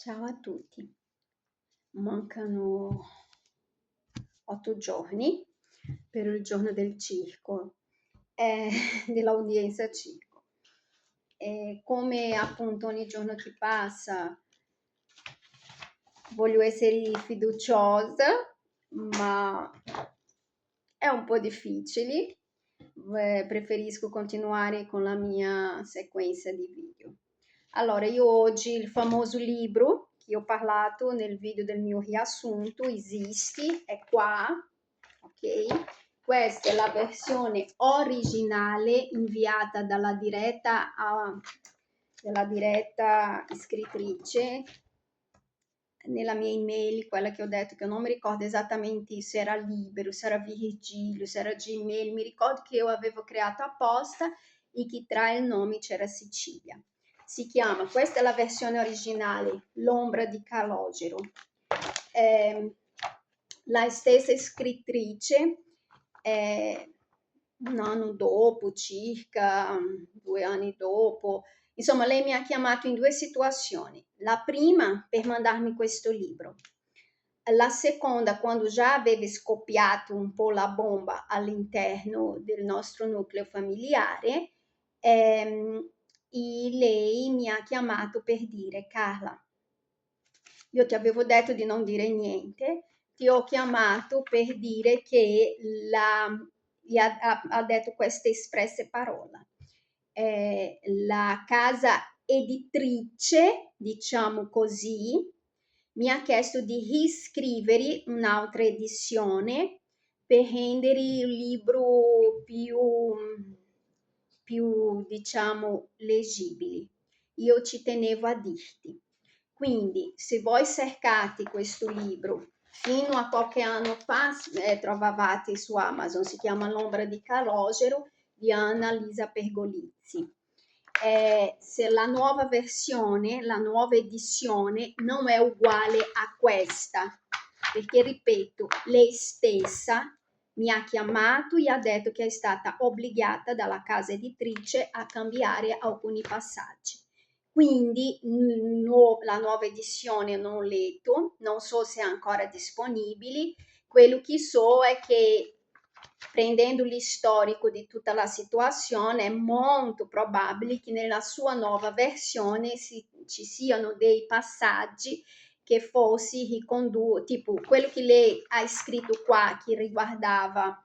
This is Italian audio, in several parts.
Ciao a tutti. Mancano 8 giorni per il giorno del circo, eh, dell'udienza circo. E come appunto ogni giorno che passa, voglio essere fiduciosa, ma è un po' difficile. Preferisco continuare con la mia sequenza di video. Allora, io oggi il famoso libro che ho parlato nel video del mio riassunto esiste, è qua, ok? Questa è la versione originale inviata dalla diretta scrittrice nella mia email, quella che ho detto che non mi ricordo esattamente se era Libero, se era Virgilio, se era Gmail, mi ricordo che io avevo creato apposta e che tra il nome c'era Sicilia. Si chiama, questa è la versione originale, L'ombra di Calogero. La stessa scrittrice, un anno dopo, circa 2 anni dopo, insomma, lei mi ha chiamato in 2 situazioni. La prima per mandarmi questo libro. La seconda, quando già aveva scoppiato un po' la bomba all'interno del nostro nucleo familiare, e lei mi ha chiamato per dire: Carla, io ti avevo detto di non dire niente, ti ho chiamato per dire che ha detto queste espresse parole. La casa editrice, diciamo così, mi ha chiesto di riscrivere un'altra edizione per rendere il libro più diciamo, leggibile. Io ci tenevo a dirti. Quindi, se voi cercate questo libro, fino a qualche anno fa trovavate su Amazon, si chiama L'ombra di Calogero di Anna Lisa Pergolizzi. Se la nuova versione, la nuova edizione non è uguale a questa, perché ripeto, lei stessa mi ha chiamato e ha detto che è stata obbligata dalla casa editrice a cambiare alcuni passaggi. Quindi la nuova edizione non ho letto, non so se è ancora disponibile. Quello che so è che prendendo l'istorico di tutta la situazione è molto probabile che nella sua nuova versione ci siano dei passaggi che fossi tipo quello che lei ha scritto qua che riguardava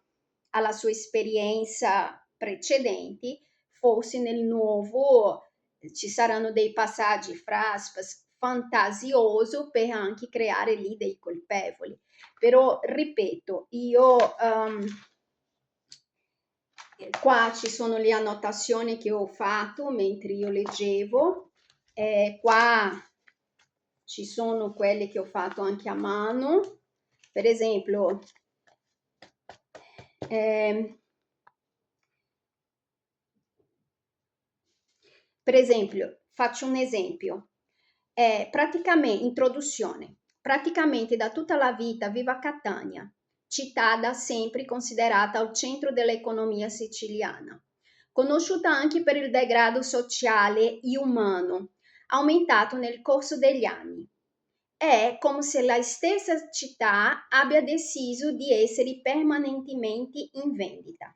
alla sua esperienza precedenti, fosse nel nuovo ci saranno dei passaggi fantasioso per anche creare lì dei colpevoli. Però ripeto, io qua ci sono le annotazioni che ho fatto mentre io leggevo, qua ci sono quelle che ho fatto anche a mano, per esempio faccio un esempio, praticamente, introduzione, praticamente da tutta la vita vivo a Catania, città da sempre considerata al centro dell'economia siciliana, conosciuta anche per il degrado sociale e umano, aumentato nel corso degli anni. È come se la stessa città abbia deciso di essere permanentemente in vendita.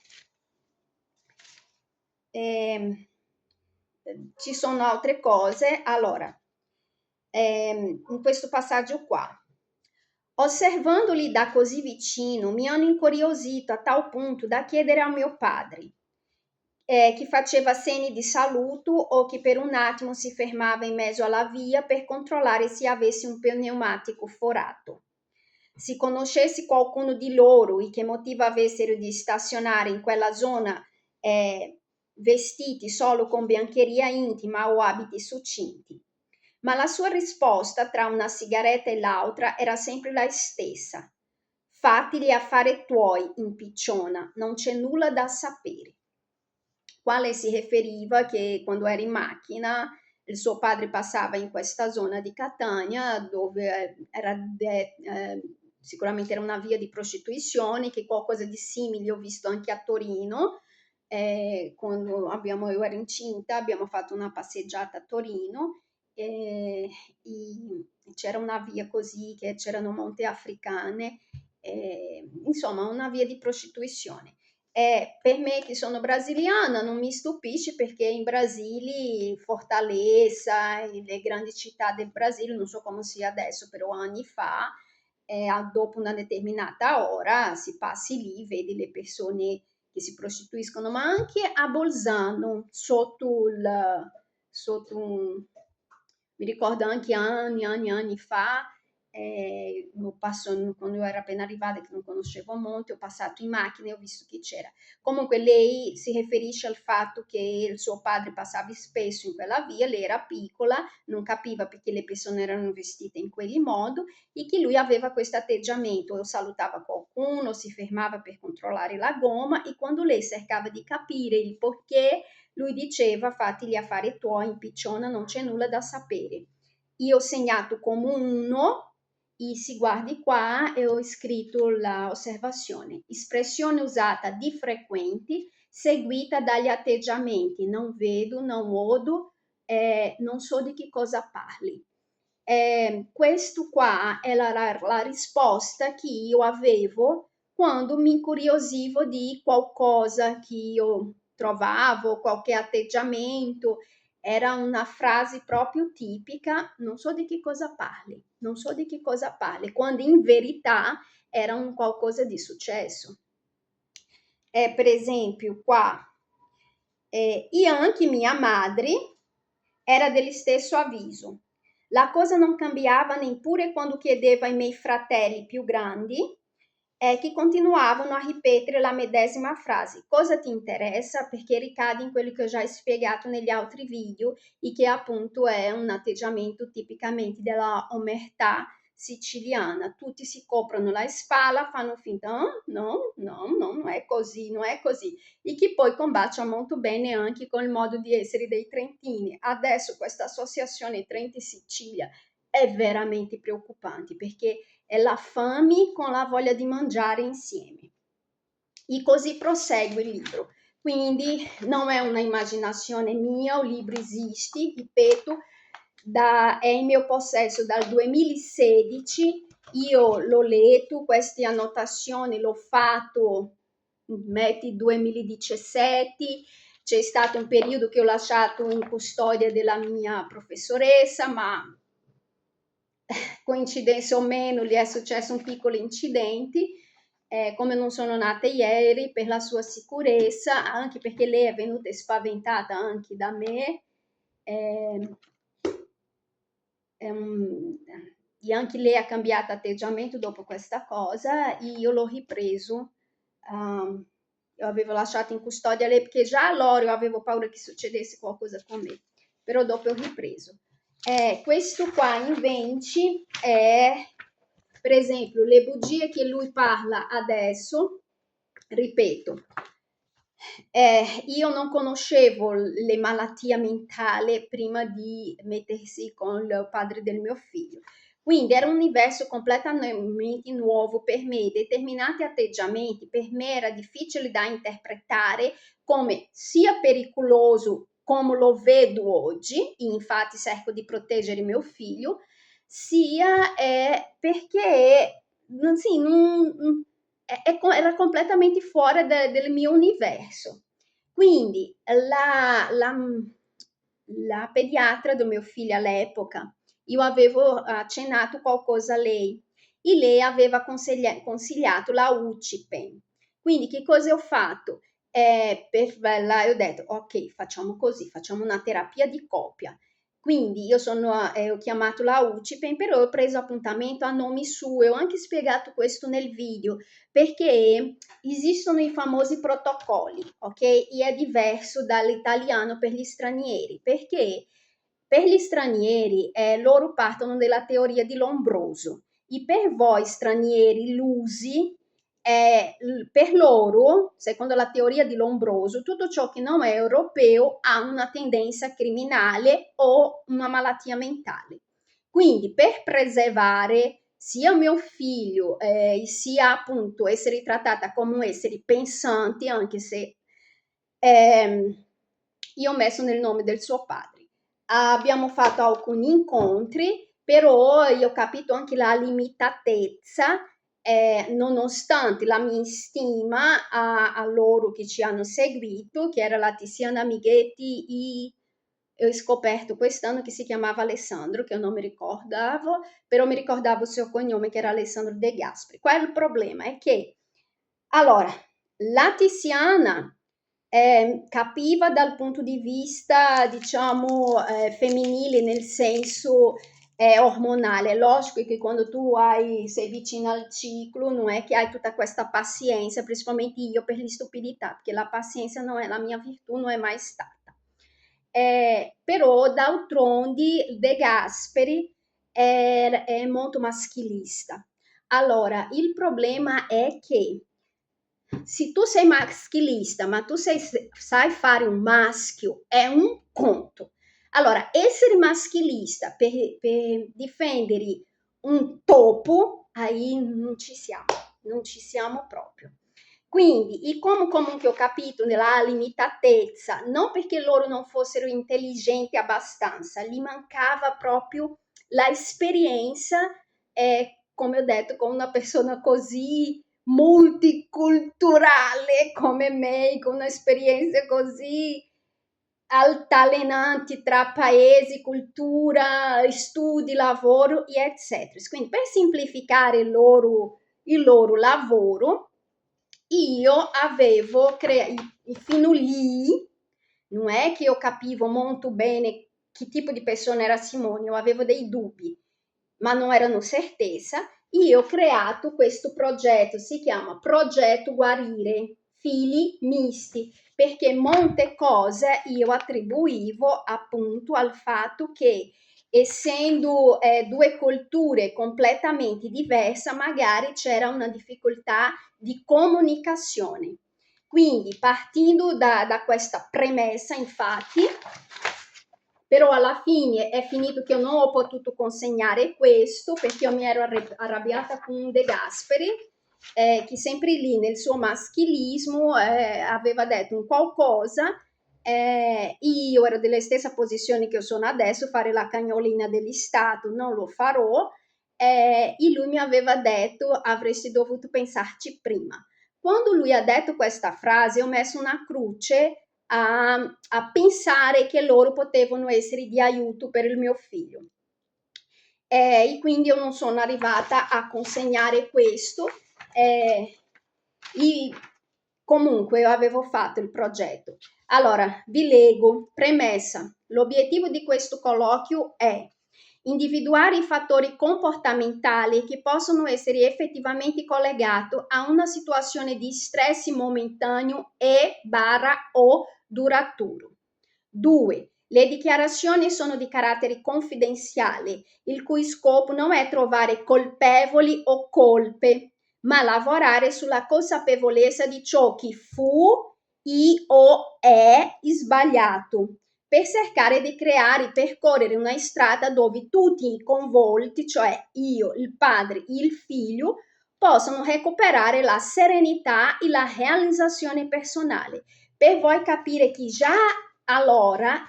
Ci sono altre cose. Allora, in questo passaggio qua, osservandoli da così vicino, mi hanno incuriosito a tal punto da chiedere a mio padre, che faceva segni di saluto o che per un attimo si fermava in mezzo alla via per controllare se avesse un pneumatico forato. Se conoscessi qualcuno di loro e che motivo avessero di stazionare in quella zona vestiti solo con biancheria intima o abiti succinti. Ma la sua risposta tra una sigaretta e l'altra era sempre la stessa. Fatti gli affari tuoi, impicciona, non c'è nulla da sapere. Quale si riferiva che quando era in macchina il suo padre passava in questa zona di Catania dove sicuramente era una via di prostituzione, che qualcosa di simile ho visto anche a Torino, quando io ero incinta abbiamo fatto una passeggiata a Torino c'era una via così, che c'erano molte africane, insomma una via di prostituzione. Per me che sono brasiliana non mi stupisce perché in Brasile, Fortaleza, le grandi città del Brasile, non so come sia adesso, però anni fa, dopo una determinata ora si passi lì, vedi le persone che si prostituiscono, ma anche a Bolzano, sotto un, mi ricordo anche anni fa, quando io ero appena arrivata, che non conoscevo molto, ho passato in macchina e ho visto che c'era. Comunque lei si riferisce al fatto che il suo padre passava spesso in quella via, lei era piccola, non capiva perché le persone erano vestite in quel modo e che lui aveva questo atteggiamento, salutava qualcuno, si fermava per controllare la gomma e quando lei cercava di capire il perché, lui diceva fatti gli affari tuoi, impicciona, non c'è nulla da sapere. Io ho segnato come uno, e si guardi qua e ho scritto l'osservazione, espressione usata di frequenti, seguita dagli atteggiamenti, non vedo, non odo, non so di che cosa parli. Questo qua è la risposta che io avevo quando mi incuriosivo di qualcosa che io trovavo, qualche atteggiamento, era una frase proprio tipica, non so di che cosa parli, non so di che cosa parli, quando in verità era un qualcosa di successo. Per esempio qua, io anche mia madre era dello stesso avviso. La cosa non cambiava neppure quando chiedevo ai miei fratelli più grandi, che continuavano a ripetere la medesima frase. Cosa ti interessa? Perché ricade in quello che ho già spiegato negli altri video e che appunto è un atteggiamento tipicamente della omertà siciliana. Tutti si coprono la spalla, fanno finta, no, non è così, non è così. E che poi combacia molto bene anche con il modo di essere dei trentini. Adesso questa associazione Trenti-Sicilia è veramente preoccupante perché è la fame con la voglia di mangiare insieme. E così prosegue il libro. Quindi non è una immaginazione mia, il libro esiste, ripeto, è in mio possesso dal 2016, io l'ho letto, queste annotazioni l'ho fatto, metti 2017, c'è stato un periodo che ho lasciato in custodia della mia professoressa, ma coincidenza o meno, gli è successo un piccolo incidente, come non sono nata ieri, per la sua sicurezza, anche perché lei è venuta spaventata anche da me, e anche lei ha cambiato atteggiamento dopo questa cosa, e io l'ho ripreso. Io avevo lasciato in custodia lei perché già allora io avevo paura che succedesse qualcosa con me, però dopo ho ripreso. Questo qua invece è, per esempio, le bugie che lui parla adesso, ripeto, io non conoscevo le malattie mentali prima di mettersi con il padre del mio figlio. Quindi era un universo completamente nuovo per me, determinati atteggiamenti per me era difficile da interpretare come sia pericoloso come lo vedo oggi, infatti cerco di proteggere mio figlio, sia perché sì, era completamente fuori del mio universo. Quindi la pediatra del mio figlio all'epoca, io avevo accennato qualcosa a lei e lei aveva consigliato la UCIPEN. Quindi che cosa ho fatto? Ho detto ok, facciamo così, facciamo una terapia di coppia. Quindi io ho chiamato la UCIPEN, però ho preso appuntamento a nomi suoi, ho anche spiegato questo nel video, perché esistono i famosi protocolli, ok? E è diverso dall'italiano per gli stranieri, perché per gli stranieri loro partono dalla teoria di Lombroso, e per voi stranieri lusi per loro, secondo la teoria di Lombroso, tutto ciò che non è europeo ha una tendenza criminale o una malattia mentale. Quindi per preservare sia mio figlio, sia appunto essere trattata come esseri pensanti, anche se io ho messo nel nome del suo padre. abbiamo fatto alcuni incontri, però io ho capito anche la limitatezza, nonostante la mia stima a loro che ci hanno seguito, che era la Tiziana Mighetti e ho scoperto quest'anno che si chiamava Alessandro, che io non mi ricordavo, però mi ricordavo il suo cognome che era Alessandro De Gasperi. Qual è il problema? È che, allora, la Tiziana capiva dal punto di vista, diciamo, femminile, nel senso ormonale. Logico che quando tu sei vicino al ciclo non è che hai tutta questa pazienza, principalmente io per l'istupidità, perché la pazienza non è la mia virtù, non è mai stata. Però d'altronde De Gasperi è molto maschilista. Allora, il problema è che se tu sei maschilista, ma tu sai fare un maschio, è un conto. Allora, essere maschilista per difendere un topo, aí non ci siamo proprio. Quindi, come comunque ho capito nella limitatezza, non perché loro non fossero intelligenti abbastanza, gli mancava proprio l'esperienza, come ho detto, con una persona così multiculturale come me, con esperienze così altalenanti tra paesi, cultura, studi, lavoro e eccetera. Quindi per semplificare il loro lavoro, io avevo creato, fino lì, non è che io capivo molto bene che tipo di persona era Simone, io avevo dei dubbi, ma non erano certezza. Io ho creato questo progetto, si chiama Progetto Guarire Fili Misti, perché molte cose io attribuivo appunto al fatto che essendo due culture completamente diverse, magari c'era una difficoltà di comunicazione. Quindi partendo da questa premessa, infatti, però alla fine è finito che io non ho potuto consegnare questo perché io mi ero arrabbiata con De Gasperi, che sempre lì nel suo maschilismo aveva detto un qualcosa, io ero della stessa posizione che io sono adesso, fare la cagnolina dell'Stato non lo farò, e lui mi aveva detto avresti dovuto pensarci prima. Quando lui ha detto questa frase ho messo una croce a pensare che loro potevano essere di aiuto per il mio figlio. E quindi io non sono arrivata a consegnare questo. E comunque io avevo fatto il progetto. Allora, vi leggo, premessa. L'obiettivo di questo colloquio è individuare i fattori comportamentali che possono essere effettivamente collegati a una situazione di stress momentaneo e/o duraturo. 2. Le dichiarazioni sono di carattere confidenziale, il cui scopo non è trovare colpevoli o colpe, ma lavorare sulla consapevolezza di ciò che fu o è sbagliato, per cercare di creare, percorrere una strada dove tutti i coinvolti, cioè io, il padre, il figlio, possono recuperare la serenità e la realizzazione personale. Per voi capire che già allora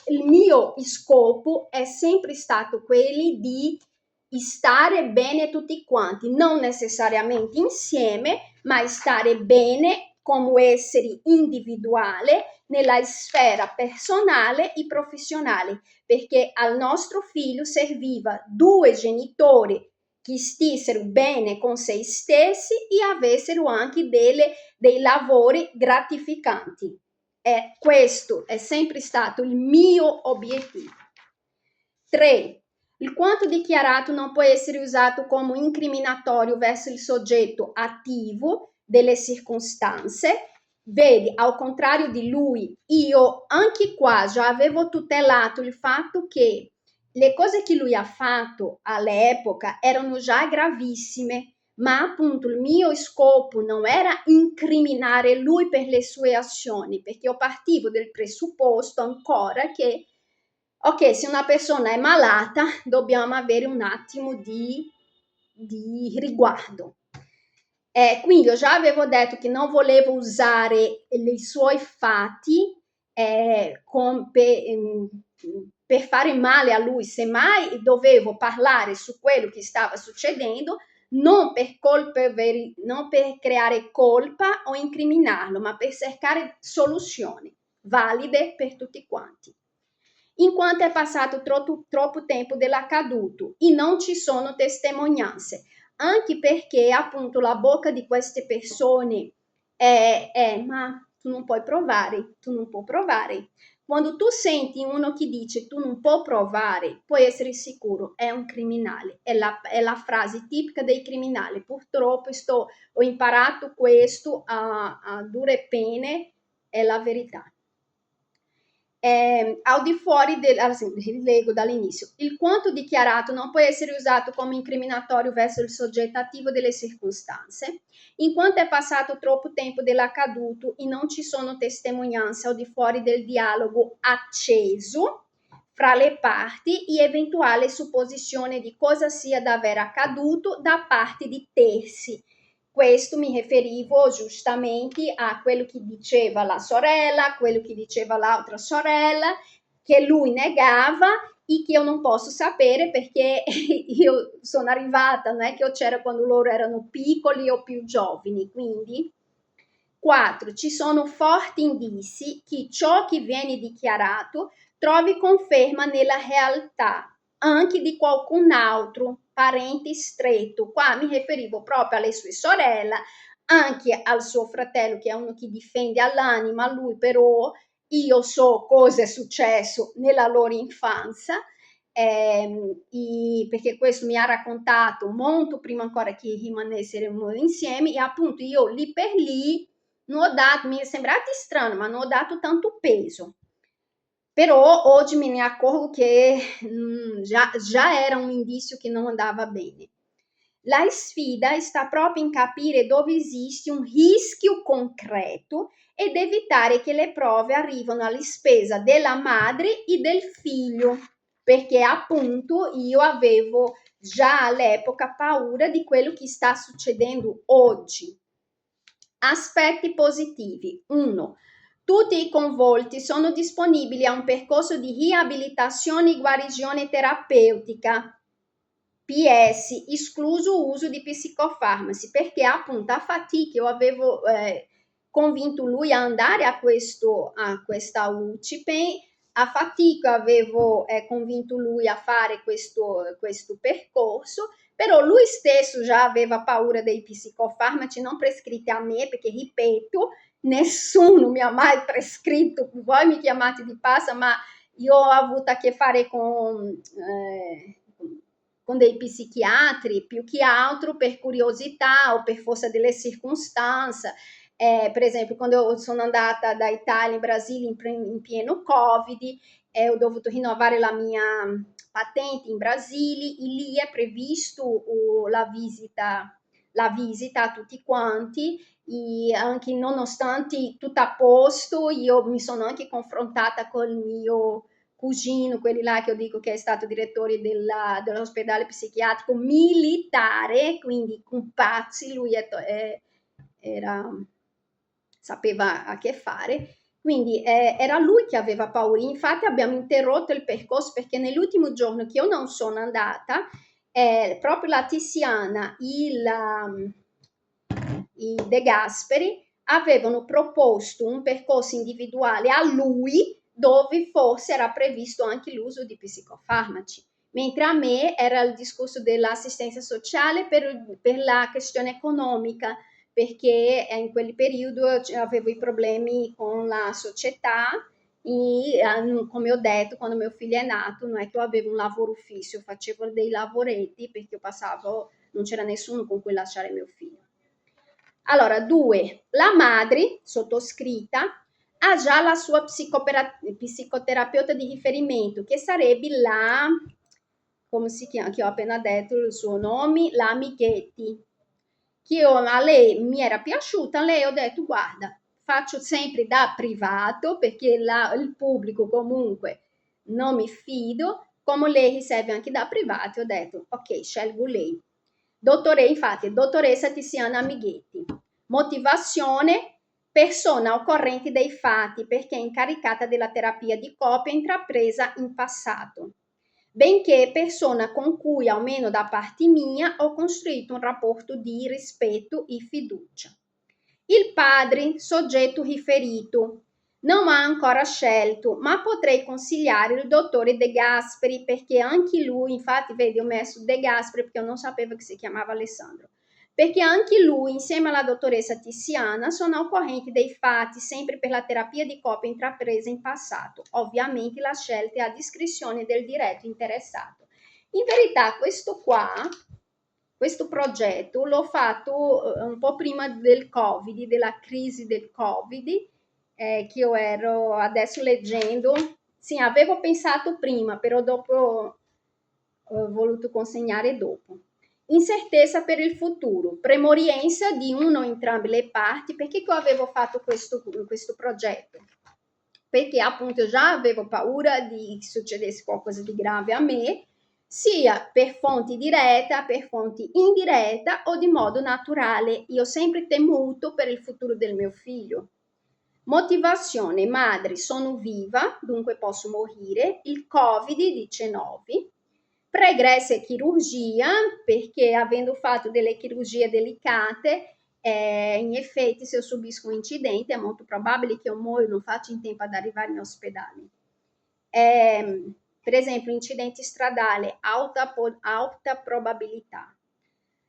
il mio scopo è sempre stato quello di stare bene tutti quanti, non necessariamente insieme, ma stare bene come esseri individuali nella sfera personale e professionale, perché al nostro figlio serviva due genitori che stessero bene con se stessi e avessero anche dei lavori gratificanti. E questo è sempre stato il mio obiettivo. 3. Il quanto dichiarato non può essere usato come incriminatorio verso il soggetto attivo delle circostanze. Vedi, al contrario di lui, io anche qua già avevo tutelato il fatto che le cose che lui ha fatto all'epoca erano già gravissime, ma appunto il mio scopo non era incriminare lui per le sue azioni, perché io partivo del presupposto ancora che, ok, se una persona è malata, dobbiamo avere un attimo di riguardo. Quindi io già avevo detto che non volevo usare i suoi fatti per fare male a lui, semmai dovevo parlare su quello che stava succedendo, non per creare colpa o incriminarlo, ma per cercare soluzioni valide per tutti quanti. In quanto è passato troppo tempo dell'accaduto e non ci sono testimonianze, anche perché appunto la bocca di queste persone è ma tu non puoi provare, tu non puoi provare. Quando tu senti uno che dice tu non puoi provare, puoi essere sicuro, è un criminale, è la frase tipica dei criminali. Purtroppo ho imparato questo a dure pene, è la verità. Al di fuori leggo dall'inizio. Il quanto dichiarato non può essere usato come incriminatorio verso il soggetto attivo delle circostanze, in quanto è passato troppo tempo dell'accaduto e non ci sono testimonianze al di fuori del dialogo acceso fra le parti e eventuale supposizione di cosa sia davvero accaduto da parte di terzi. Questo mi riferivo giustamente a quello che diceva la sorella, quello che diceva l'altra sorella, che lui negava e che io non posso sapere perché io sono arrivata, non è che io c'era quando loro erano piccoli o più giovani, quindi 4. Ci sono forti indizi che ciò che viene dichiarato trovi conferma nella realtà anche di qualcun altro parente stretto. Qua mi riferivo proprio alle sue sorelle, anche al suo fratello che è uno che difende all'anima, lui però io so cosa è successo nella loro infanzia, perché questo mi ha raccontato molto prima ancora che rimanessero insieme e appunto io lì per lì non ho dato, mi è sembrato strano, ma non ho dato tanto peso. Però oggi me ne accorgo che già era un indizio che non andava bene. La sfida sta proprio in capire dove esiste un rischio concreto ed evitare che le prove arrivino alle spese della madre e del figlio, perché appunto io avevo già all'epoca paura di quello che sta succedendo oggi. Aspetti positivi. 1. Tutti i coinvolti sono disponibili a un percorso di riabilitazione e guarigione terapeutica. PS, escluso uso di psicofarmaci, perché appunto a fatica io avevo convinto lui a andare a questa UCIPEN, a fatica avevo convinto lui a fare questo percorso, però lui stesso già aveva paura dei psicofarmaci non prescritti a me, perché ripeto, nessuno mi ha mai prescritto, voi mi chiamate di pazza, ma io ho avuto a che fare con dei psichiatri, più che altro per curiosità o per forza delle circostanze. Per esempio, quando sono andata da Italia in Brasile in pieno Covid, ho dovuto rinnovare la mia patente in Brasile e lì è previsto la visita a tutti quanti e anche nonostante tutto a posto, io mi sono anche confrontata col mio cugino, quelli là che io dico che è stato direttore dell'ospedale psichiatrico militare, quindi con pazzi, lui sapeva a che fare, quindi era lui che aveva paura. Infatti abbiamo interrotto il percorso perché nell'ultimo giorno che io non sono andata, proprio la Tiziana e De Gasperi avevano proposto un percorso individuale a lui dove forse era previsto anche l'uso di psicofarmaci, mentre a me era il discorso dell'assistenza sociale per la questione economica, perché in quel periodo avevo i problemi con la società e come ho detto, quando mio figlio è nato non è che io avevo un lavoro fisso, facevo dei lavoretti perché non c'era nessuno con cui lasciare mio figlio. Allora, 2. La madre, sottoscritta, ha già la sua psicoterapeuta di riferimento, che sarebbe come si chiama, che ho appena detto il suo nome, la Amighetti, che a lei mi era piaciuta, lei ho detto, guarda, faccio sempre da privato, perché il pubblico comunque non mi fido, come lei riserva anche da privato, ho detto, ok, scelgo lei. Infatti, dottoressa Tiziana Amighetti. Motivazione, persona al corrente dei fatti perché incaricata della terapia di coppia intrapresa in passato, benché persona con cui, almeno da parte mia, ho costruito un rapporto di rispetto e fiducia. Il padre, soggetto riferito, non ha ancora scelto, ma potrei consigliare il dottore De Gasperi perché anche lui, infatti vedi ho messo De Gasperi perché io non sapevo che si chiamava Alessandro, perché anche lui insieme alla dottoressa Tiziana sono al corrente dei fatti sempre per la terapia di coppia intrapresa in passato. Ovviamente la scelta è a discrezione del diretto interessato. In verità questo progetto l'ho fatto un po' prima del Covid, della crisi del Covid, che io ero adesso leggendo. Sì, avevo pensato prima, però dopo ho voluto consegnare dopo. Incertezza per il futuro, premorienza di uno o entrambe le parti. Perché io avevo fatto questo progetto? Perché appunto già avevo paura di succedesse qualcosa di grave a me, sia per fonti diretta, per fonti indiretta o di modo naturale. Io ho sempre temuto per il futuro del mio figlio. Motivazione: madre, sono viva, dunque posso morire. Il Covid-19, pregresse chirurgia, perché avendo fatto delle chirurgie delicate, in effetti se io subisco un incidente è molto probabile che io muoio, non faccio in tempo ad arrivare in ospedale. Per esempio, incidenti stradali, alta probabilità.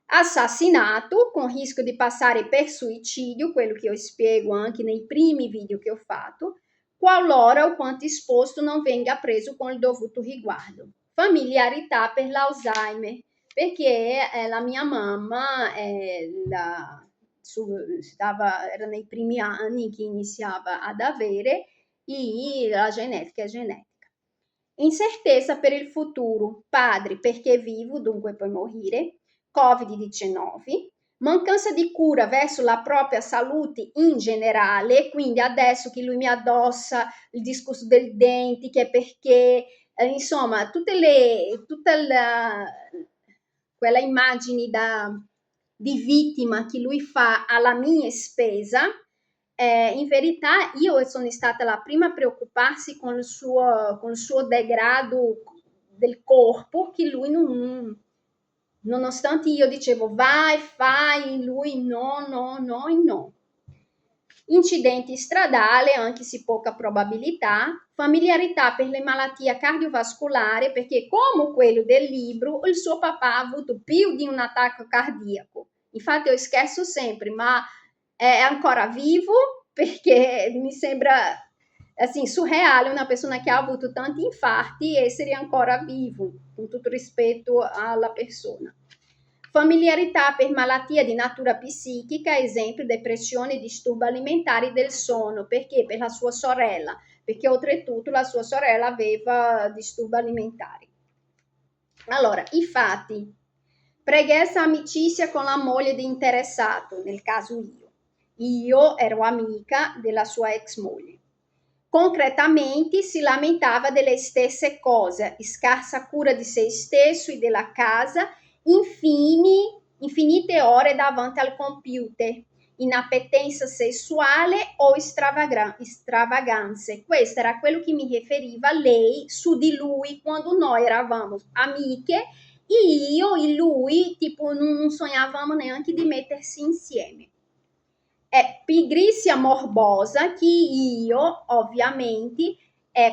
Assassinato con rischio di passare per suicidio, quello che io spiego anche nei primi video che ho fatto, qualora o quanto esposto non venga preso con il dovuto riguardo. Familiarità per l'Alzheimer, perché la mia mamma era nei primi anni che iniziava ad avere e la genetica è genetica. Incertezza per il futuro, padre perché è vivo, dunque puoi morire, Covid-19, mancanza di cura verso la propria salute in generale, quindi adesso che lui mi addossa il discorso del denti, che perché, insomma, quella immagine di vittima che lui fa alla mia spesa, in verità io sono stata la prima a preoccuparsi con il suo degrado del corpo, che lui nonostante io dicevo vai, fai, lui no, no, no e no. Incidenti stradali, anche se poca probabilità, familiarità per le malattie cardiovascolari, perché come quello del libro, il suo papà ha avuto più di un attacco cardiaco. Infatti io scherzo sempre, ma è ancora vivo perché mi sembra assim, surreale una persona che ha avuto tanti infarti essere ancora vivo, con tutto rispetto alla persona. Familiarità per malattie di natura psichica, esempio depressione e disturbi alimentari del sonno, perché per la sua sorella, perché oltretutto la sua sorella aveva disturbi alimentari. Allora, i fatti: pregressa amicizia con la moglie di interessato, nel caso io ero amica della sua ex moglie. Concretamente si lamentava delle stesse cose, scarsa cura di se stesso e della casa, infinite ore davanti al computer, inappetenza sessuale o stravaganze. Questo era quello che mi riferiva lei su di lui quando noi eravamo amiche e io e lui tipo non sognavamo neanche di mettersi insieme. È pigrizia morbosa che io ovviamente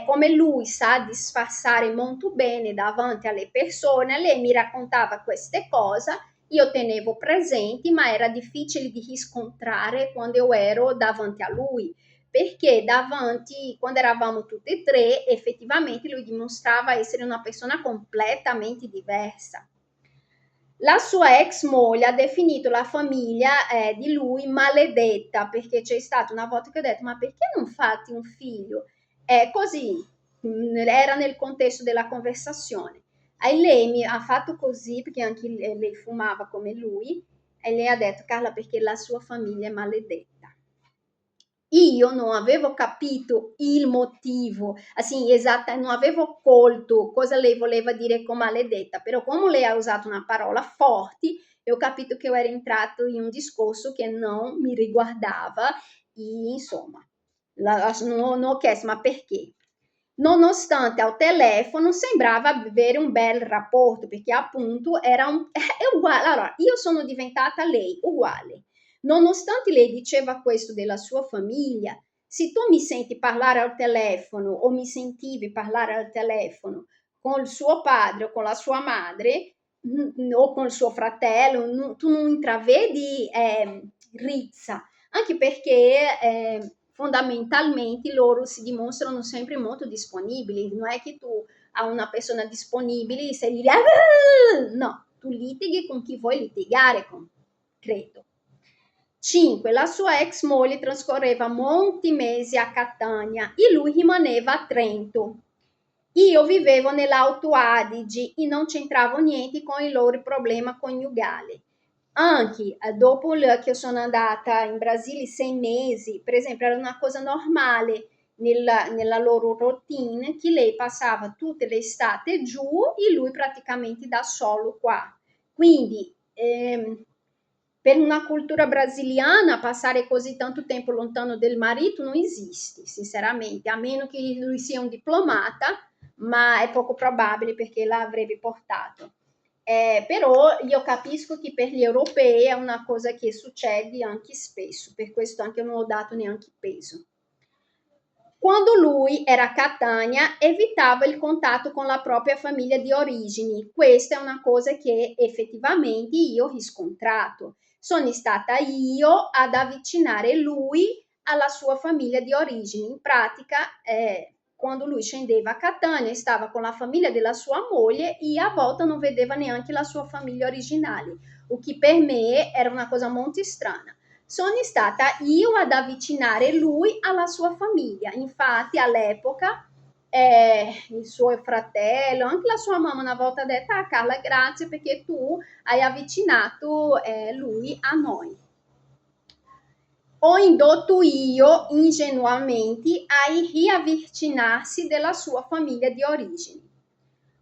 come lui sa disfassare molto bene davanti alle persone, lei mi raccontava queste cose, io tenevo presenti, ma era difficile di riscontrare quando io ero davanti a lui, perché davanti, quando eravamo tutti e tre, effettivamente lui dimostrava essere una persona completamente diversa. La sua ex moglie ha definito la famiglia di lui maledetta, perché c'è stata una volta che ho detto ma perché non fate un figlio? Così era nel contesto della conversazione. E lei mi ha fatto così perché anche lei fumava come lui e lei ha detto Carla perché la sua famiglia è maledetta. Io non avevo capito il motivo, assim, esatta, non avevo colto cosa lei voleva dire con maledetta, però come lei ha usato una parola forte, ho capito che io ero entrato in un discorso che non mi riguardava E, insomma, non ho chiesto ma perché. Nonostante ao telefono sembrava avere un bel rapporto, perché appunto è uguale. Allora, io sono diventata lei, uguale. Nonostante lei diceva questo della sua famiglia, se tu mi senti parlare al telefono o mi sentivi parlare al telefono con il suo padre o con la sua madre o con il suo fratello, tu non intravedi rizza, anche perché fondamentalmente loro si dimostrano sempre molto disponibili, non è che tu a una persona disponibile sei lì, no, tu litighi con chi vuoi litigare con, credo. 5. La sua ex moglie trascorreva molti mesi a Catania e lui rimaneva a Trento. Io vivevo nell'Alto Adige e non c'entravo niente con i loro problemi coniugali. Anche dopo che sono andata in Brasile 6 mesi, per esempio, era una cosa normale nella loro routine che lei passava tutte le estate giù e lui praticamente da solo qua. Quindi per una cultura brasiliana passare così tanto tempo lontano del marito non esiste, sinceramente, a meno che lui sia un diplomata, ma è poco probabile perché l'avrebbe portato. Però io capisco che per gli europei è una cosa che succede anche spesso, per questo anche non ho dato neanche peso. Quando lui era a Catania evitava il contatto con la propria famiglia di origini. Questa è una cosa che effettivamente io ho riscontrato. Sono stata io ad avvicinare lui alla sua famiglia di origini. In pratica, quando lui scendeva a Catania, stava con la famiglia della sua moglie e a volte non vedeva neanche la sua famiglia originale, o che per me era una cosa molto strana. Sono stata io ad avvicinare lui alla sua famiglia. Infatti, all'epoca, il suo fratello, anche la sua mamma una volta ha detto: "Ah, Carla, grazie perché tu hai avvicinato lui a noi." Ho indotto io ingenuamente a riavvicinarsi della sua famiglia di origine.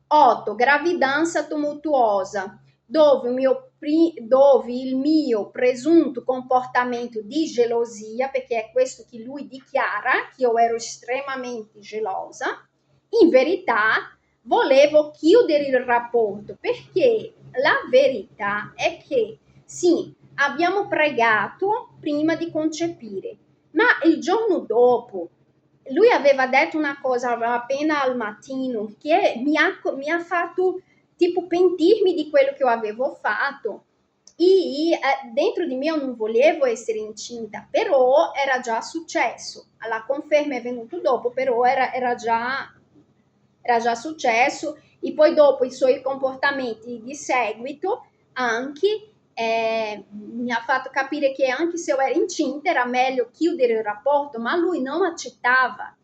8. Gravidanza tumultuosa, dove il mio presunto comportamento di gelosia, perché è questo che lui dichiara, che io ero estremamente gelosa, in verità volevo chiudere il rapporto, perché la verità è che sì, abbiamo pregato prima di concepire, ma il giorno dopo lui aveva detto una cosa appena al mattino che mi ha fatto tipo pentirmi di quello che io avevo fatto e dentro di me io non volevo essere incinta, però era già successo, la conferma è venuta dopo, però era già successo e poi dopo i suoi comportamenti di seguito anche mi ha fatto capire che anche se io ero incinta era meglio chiudere il rapporto, ma lui non accettava.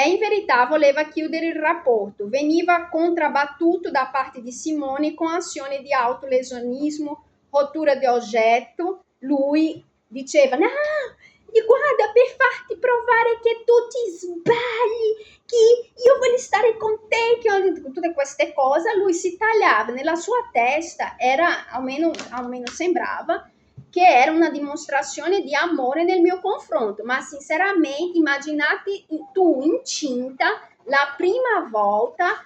In verità voleva chiudere il rapporto, veniva contrabbattuto da parte di Simone con azioni di autolesionismo, rottura di oggetto. Lui diceva: "No, guarda, per farti provare che tu ti sbagli, che io voglio stare con te", che tutte queste cose. Lui si tagliava nella sua testa, era almeno sembrava che era una dimostrazione di amore nel mio confronto, ma sinceramente immaginate tu incinta la prima volta,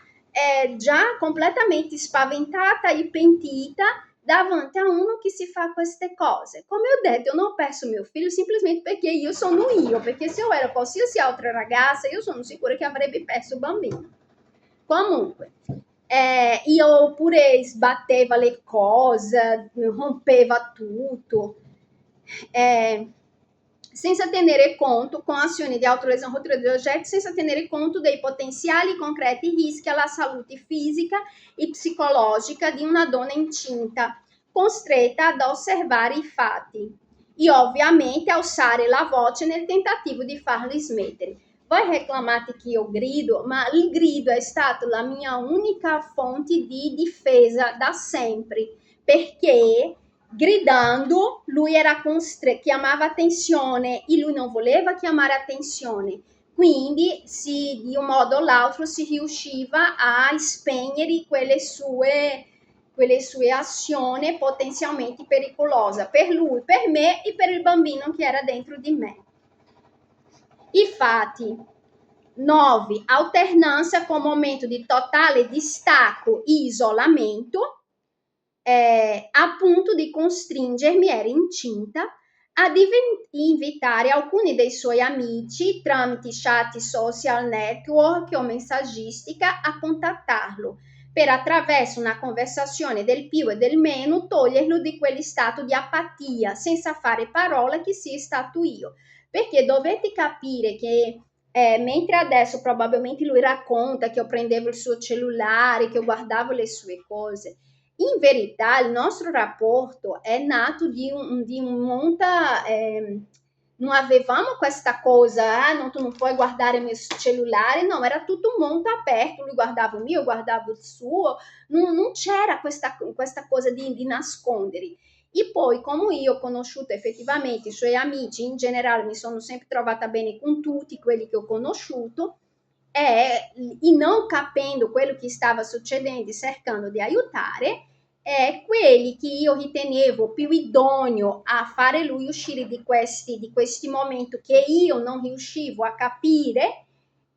già completamente spaventata e pentita davanti a uno che si fa queste cose. Come ho detto, io non ho perso mio figlio semplicemente perché io sono io, perché se io ero qualsiasi altra ragazza, io sono sicura che avrebbe perso il bambino. Comunque, io pure sbatteva le cose, rompeva tutto, senza tenere conto, con azioni di autolesione, rottura di oggetti, senza tenere conto dei potenziali concreti rischi alla salute fisica e psicologica di una donna incinta, costretta ad osservare i fatti e ovviamente a alzare la voce nel tentativo di farli smettere. Voi reclamate che io grido, ma il grido è stato la mia unica fonte di difesa da sempre, perché gridando lui era chiamava attenzione e lui non voleva chiamare attenzione. Quindi di un modo o l'altro si riusciva a spegnere quelle sue quelle sue azioni potenzialmente pericolose per lui, per me e per il bambino che era dentro di me. Infatti, 9. Alternanza con momento di totale distacco e isolamento, a punto di costringermi, era incinta, a invitare alcuni dei suoi amici tramite chat social network o messaggistica a contattarlo per, attraverso una conversazione del più e del meno, toglierlo di quello stato di apatia senza fare parola che sia stato io, perché dovete capire che mentre adesso probabilmente lui racconta che io prendevo il suo cellulare, che io guardavo le sue cose, in verità il nostro rapporto è nato di un monta, non avevamo questa cosa, no, tu non puoi guardare il mio cellulare, no, era tutto un mondo aperto, lui guardava il mio, guardavo il suo, non c'era questa cosa di nascondere. E poi, come io ho conosciuto effettivamente i suoi amici, in generale mi sono sempre trovata bene con tutti quelli che ho conosciuto, e non capendo quello che stava succedendo, cercando di aiutare, quelli che io ritenevo più idoneo a fare lui uscire di questi momenti che io non riuscivo a capire,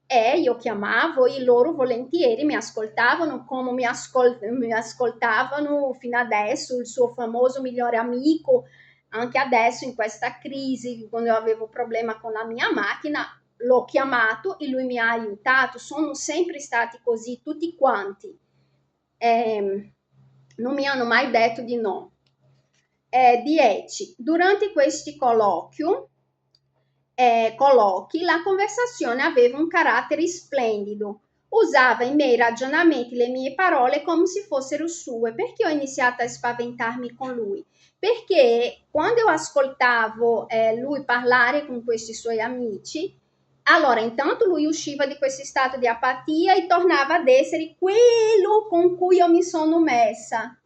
e io chiamavo e loro volentieri mi ascoltavano come mi ascoltavano fino adesso, il suo famoso migliore amico, anche adesso in questa crisi, quando avevo problema con la mia macchina, l'ho chiamato e lui mi ha aiutato. Sono sempre stati così tutti quanti. Non mi hanno mai detto di no. 10. Durante questi colloqui, la conversazione aveva un carattere splendido. Usava i miei ragionamenti, le mie parole come se fossero sue. Perché ho iniziato a spaventarmi con lui? Perché quando io ascoltavo lui parlare con questi suoi amici, allora intanto lui usciva di questo stato di apatia e tornava ad essere quello con cui io mi sono messa.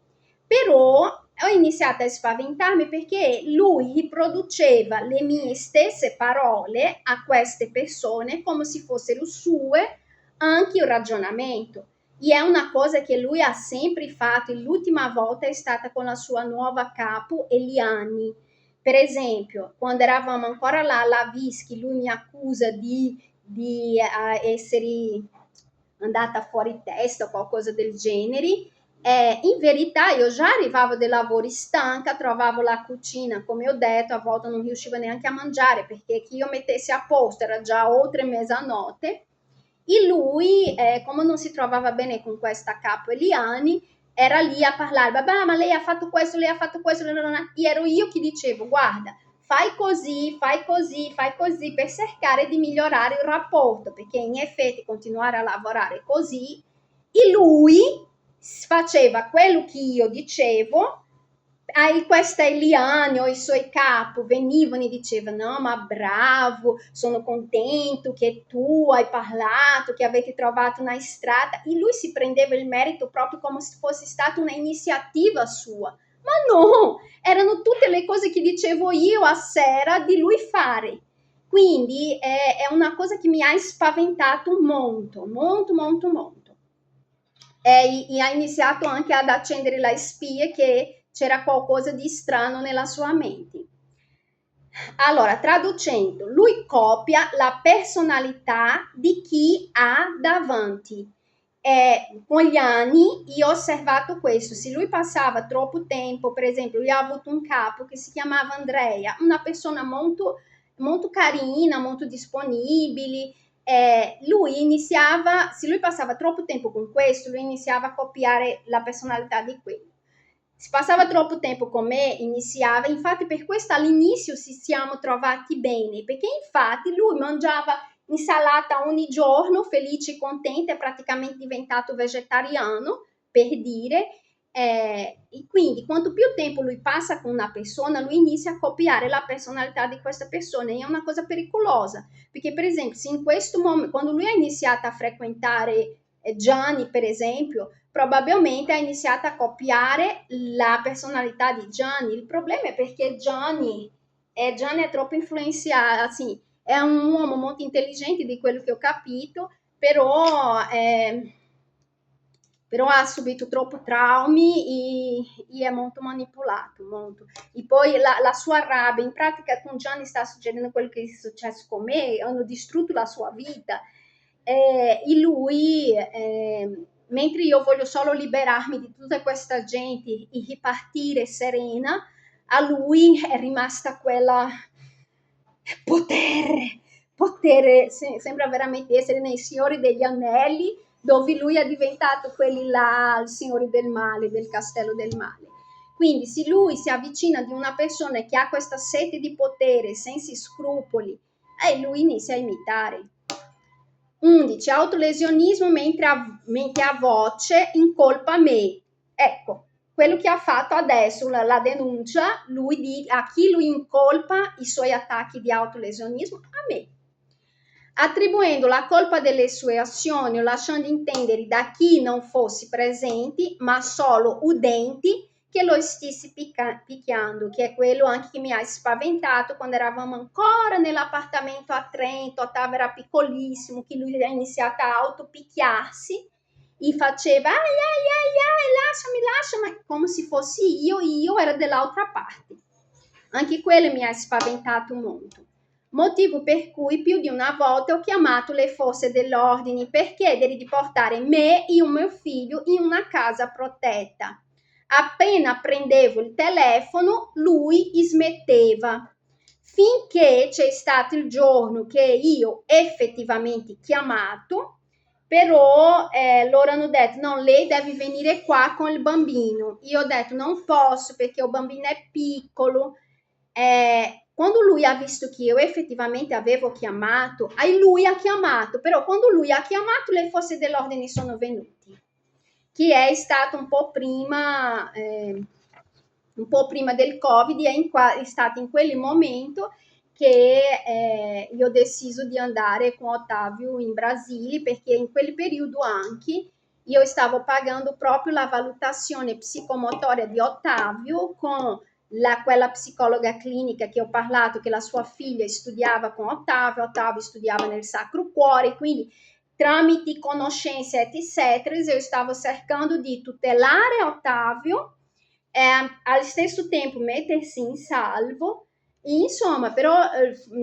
Però ho iniziato a spaventarmi perché lui riproduceva le mie stesse parole a queste persone come se fossero sue, anche il ragionamento. E è una cosa che lui ha sempre fatto. L'ultima volta è stata con la sua nuova capo, Eliani. Per esempio, quando eravamo ancora là alla Vischi, lui mi accusa di essere andata fuori testa o qualcosa del genere. In verità io già arrivavo dai lavori stanca, trovavo la cucina, come ho detto, a volte non riuscivo neanche a mangiare perché chi io mettessi a posto era già oltre mezzanotte. E lui, come non si trovava bene con questa capo Eliani, era lì a parlare, babà, ma lei ha fatto questo, lei ha fatto questo, e ero io che dicevo, guarda, fai così, fai così, fai così, per cercare di migliorare il rapporto, perché in effetti continuare a lavorare così, e lui faceva quello che io dicevo, questa Eliane o i suoi capi venivano e dicevano, no, ma bravo, sono contento che tu hai parlato, che avete trovato una strada, e lui si prendeva il merito proprio come se fosse stata un'iniziativa sua. Ma no, erano tutte le cose che dicevo io a sera di lui fare. Quindi è una cosa che mi ha spaventato molto, molto, molto, molto. E ha iniziato anche ad accendere la spia che c'era qualcosa di strano nella sua mente. Allora, traducendo, lui copia la personalità di chi ha davanti. Con gli anni io ho osservato questo, se lui passava troppo tempo, per esempio, lui ha avuto un capo che si chiamava Andrea, una persona molto, molto carina, molto disponibile, lui iniziava, se lui passava troppo tempo con questo, lui iniziava a copiare la personalità di quello. Si passava troppo tempo con me, iniziava, infatti per questo all'inizio ci siamo trovati bene, perché infatti lui mangiava insalata ogni giorno, felice e contento, è praticamente diventato vegetariano, per dire, e quindi quanto più tempo lui passa con una persona, lui inizia a copiare la personalità di questa persona, e è una cosa pericolosa, perché per esempio se in questo momento, quando lui ha iniziato a frequentare Gianni per esempio, probabilmente ha iniziato a copiare la personalità di Gianni. Il problema è perché Gianni è troppo influenzato, sì, è un uomo molto intelligente di quello che ho capito, però però ha subito troppo traumi e è molto manipolato, molto. E poi la sua rabbia, in pratica con Gianni sta succedendo quello che è successo con me, hanno distrutto la sua vita. E lui, mentre io voglio solo liberarmi di tutta questa gente e ripartire serena, a lui è rimasta quella potere, sembra veramente essere nei Signori degli Anelli, dove lui è diventato quelli là, il Signore del Male, del Castello del Male. Quindi se lui si avvicina di una persona che ha questa sete di potere, senza scrupoli, lui inizia a imitare. 11. Autolesionismo mentre a voce incolpa me. Ecco, quello che ha fatto adesso la denuncia, a chi lui incolpa i suoi attacchi di autolesionismo? A me. Attribuendo la colpa delle sue azioni o lasciando intendere da chi non fossi presenti, ma solo udenti, che lo stessi picchiando, che è quello anche che mi ha spaventato quando eravamo ancora nell'appartamento a Trento, Ottavo era piccolissimo, che lui ha iniziato a autopicchiarsi e faceva lasciami, ma come se fossi io ero dell'altra parte. Anche quello mi ha spaventato molto. Motivo per cui più di una volta ho chiamato le forze dell'ordine per chiedere di portare me e un mio figlio in una casa protetta. Appena prendevo il telefono, lui smetteva. Finché c'è stato il giorno che io effettivamente chiamato, però loro hanno detto no, lei deve venire qua con il bambino. Io ho detto non posso perché il bambino è piccolo. Quando lui ha visto che io effettivamente avevo chiamato, lui ha chiamato, però quando lui ha chiamato le forze dell'ordine sono venuti, che è stato un po' prima del Covid, è stato in quel momento che io ho deciso di andare con Ottavio in Brasile, perché in quel periodo anche io stavo pagando proprio la valutazione psicomotoria di Ottavio con quella psicologa clinica che ho parlato, che la sua figlia studiava con Ottavio studiava nel Sacro Cuore, quindi tramite conoscenze eccetera, io stavo cercando di tutelare Ottavio, allo stesso tempo mettersi in salvo, e insomma, però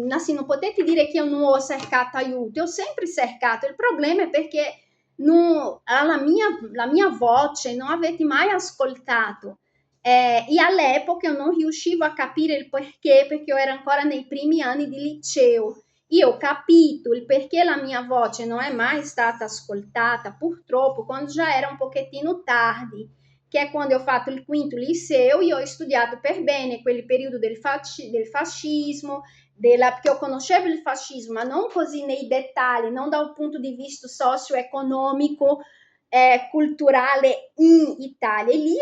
assim, non potete dire che io non ho cercato aiuto, ho sempre cercato, il problema è perché la mia voce non avete mai ascoltato. E all'epoca io non riuscivo a capire il perché io ero ancora nei primi anni di liceo. Io ho capito il perché la mia voce non è mai stata ascoltata, purtroppo, quando già era un pochettino tardi, che è quando ho fatto il quinto liceo. Io ho studiato per bene quel periodo del fascismo, che io conoscevo il fascismo, ma non così nei dettagli, non da un punto di vista socio-economico, culturale in Italia. Lì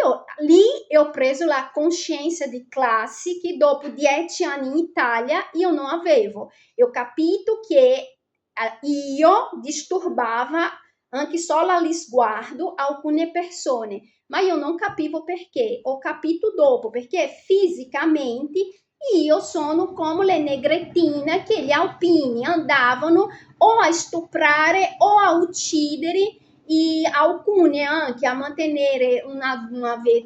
ho preso la coscienza di classi che dopo 10 anni in Italia io non avevo. E ho capito che io disturbava anche solo allo sguardo alcune persone, ma io non capivo perché. Ho capito dopo, perché fisicamente io sono come le negrettine che gli alpini andavano o a stuprare o a uccidere, e alcune anche a mantenere una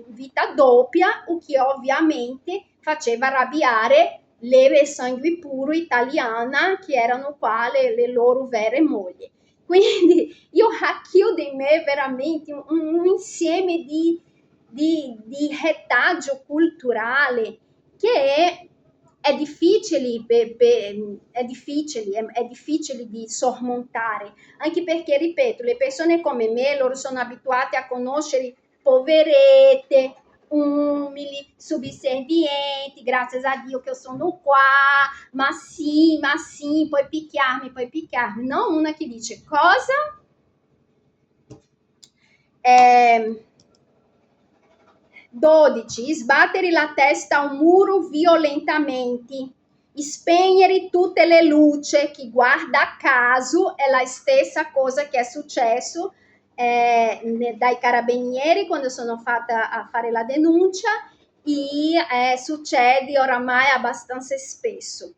vita doppia, o che ovviamente faceva arrabbiare le sangue puro italiana, che erano qua le loro vere mogli. Quindi io racchiudo in me veramente un insieme di retaggio culturale che è difficile, è difficile di sormontare, anche perché, ripeto, le persone come me, loro sono abituate a conoscere poverette, umili, subservienti, grazie a Dio che io sono qua, ma sì, puoi picchiarmi, non una che dice cosa? 12. Sbattere la testa a un muro violentamente, spegnere tutte le luci. Chi guarda a caso è la stessa cosa che è successo dai carabinieri quando sono fatta a fare la denuncia, e succede oramai abbastanza spesso.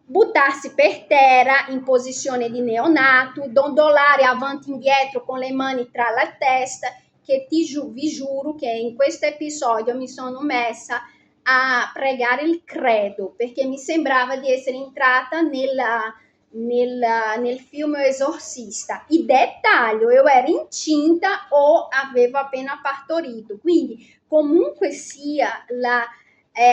buttarsi per terra in posizione di neonato, dondolare avanti e indietro con le mani tra la testa, che vi giuro che in questo episodio mi sono messa a pregare il credo, perché mi sembrava di essere entrata nel film Esorcista. Il dettaglio, io ero incinta o avevo appena partorito, quindi comunque sia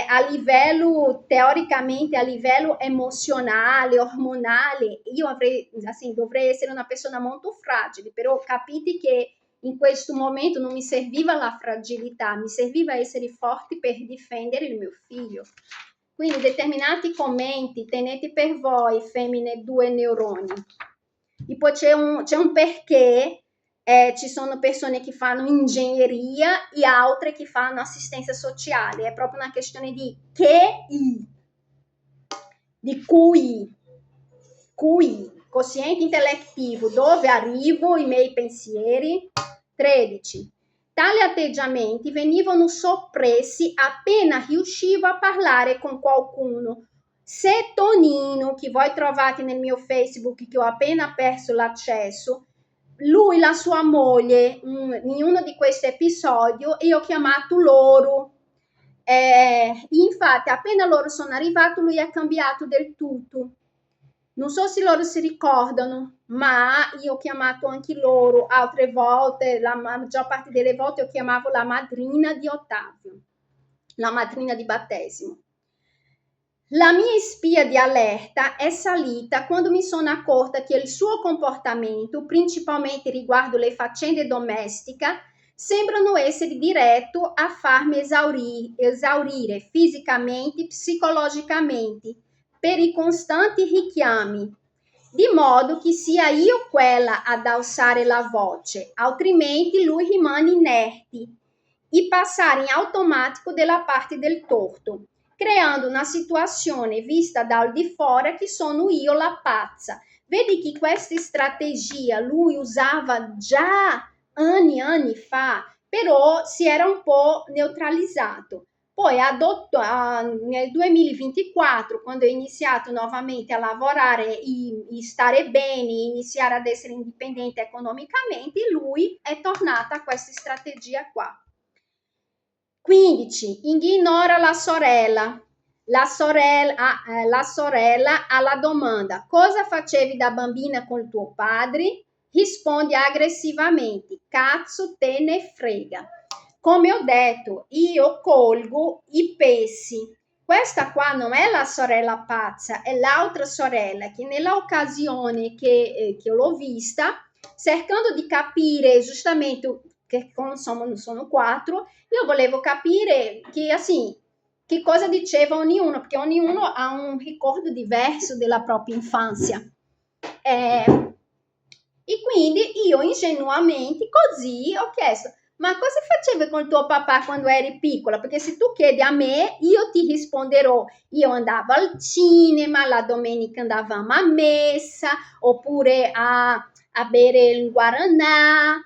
a livello, teoricamente, a livello emozionale, ormonale, io avrei, assim, dovrei essere una persona molto fragile, però capite che in questo momento non mi serviva la fragilità, mi serviva essere forte per difendere il mio figlio. Quindi determinati commenti tenete per voi, femmine due neuroni. E poi c'è un perché ci sono persone che fanno ingegneria e altre che fanno assistenza sociale, è proprio una questione di QI, quoziente intellettivo, dove arrivo i miei pensieri. 13. Tali atteggiamenti venivano soppressi appena riuscivo a parlare con qualcuno. Se Tonino, che voi trovate nel mio Facebook, che ho appena perso l'accesso, lui, la sua moglie, in uno di questi episodi, io ho chiamato loro. Infatti, appena loro sono arrivati, lui ha cambiato del tutto. Non so se loro si ricordano, ma io ho chiamato anche loro altre volte, la maggior parte delle volte io chiamavo la madrina di Ottavio, la madrina di battesimo. La mia spia di allerta è salita quando mi sono accorta che il suo comportamento, principalmente riguardo le faccende domestiche, sembrano essere diretto a farmi esaurire fisicamente e psicologicamente per i costanti richiami, di modo che sia io quella ad alzare la voce, altrimenti lui rimane inerte e passare in automatico della parte del torto, creando una situazione vista dal di fuori che sono io la pazza. Vedi che questa strategia lui usava già anni fa, però si era un po' neutralizzato. Poi nel 2024, quando ho iniziato nuovamente a lavorare e stare bene, iniziare ad essere indipendente economicamente, lui è tornato a questa strategia qua. 15. Ignora la sorella. La sorella alla domanda: cosa facevi da bambina con tuo padre? Risponde aggressivamente: cazzo te ne frega. Come ho detto, io colgo i pesci. Questa qua non è la sorella pazza, è l'altra sorella che nell'occasione che l'ho vista, cercando di capire giustamente che insomma sono 4, io volevo capire che, assim, che cosa diceva ognuno, perché ognuno ha un ricordo diverso della propria infanzia. E quindi io ingenuamente così ho chiesto: ma cosa facevi con tuo papà quando eri piccola? Perché se tu chiedi a me, io ti risponderò: io andavo al cinema, la domenica andavamo a messa, oppure a bere il guaranà,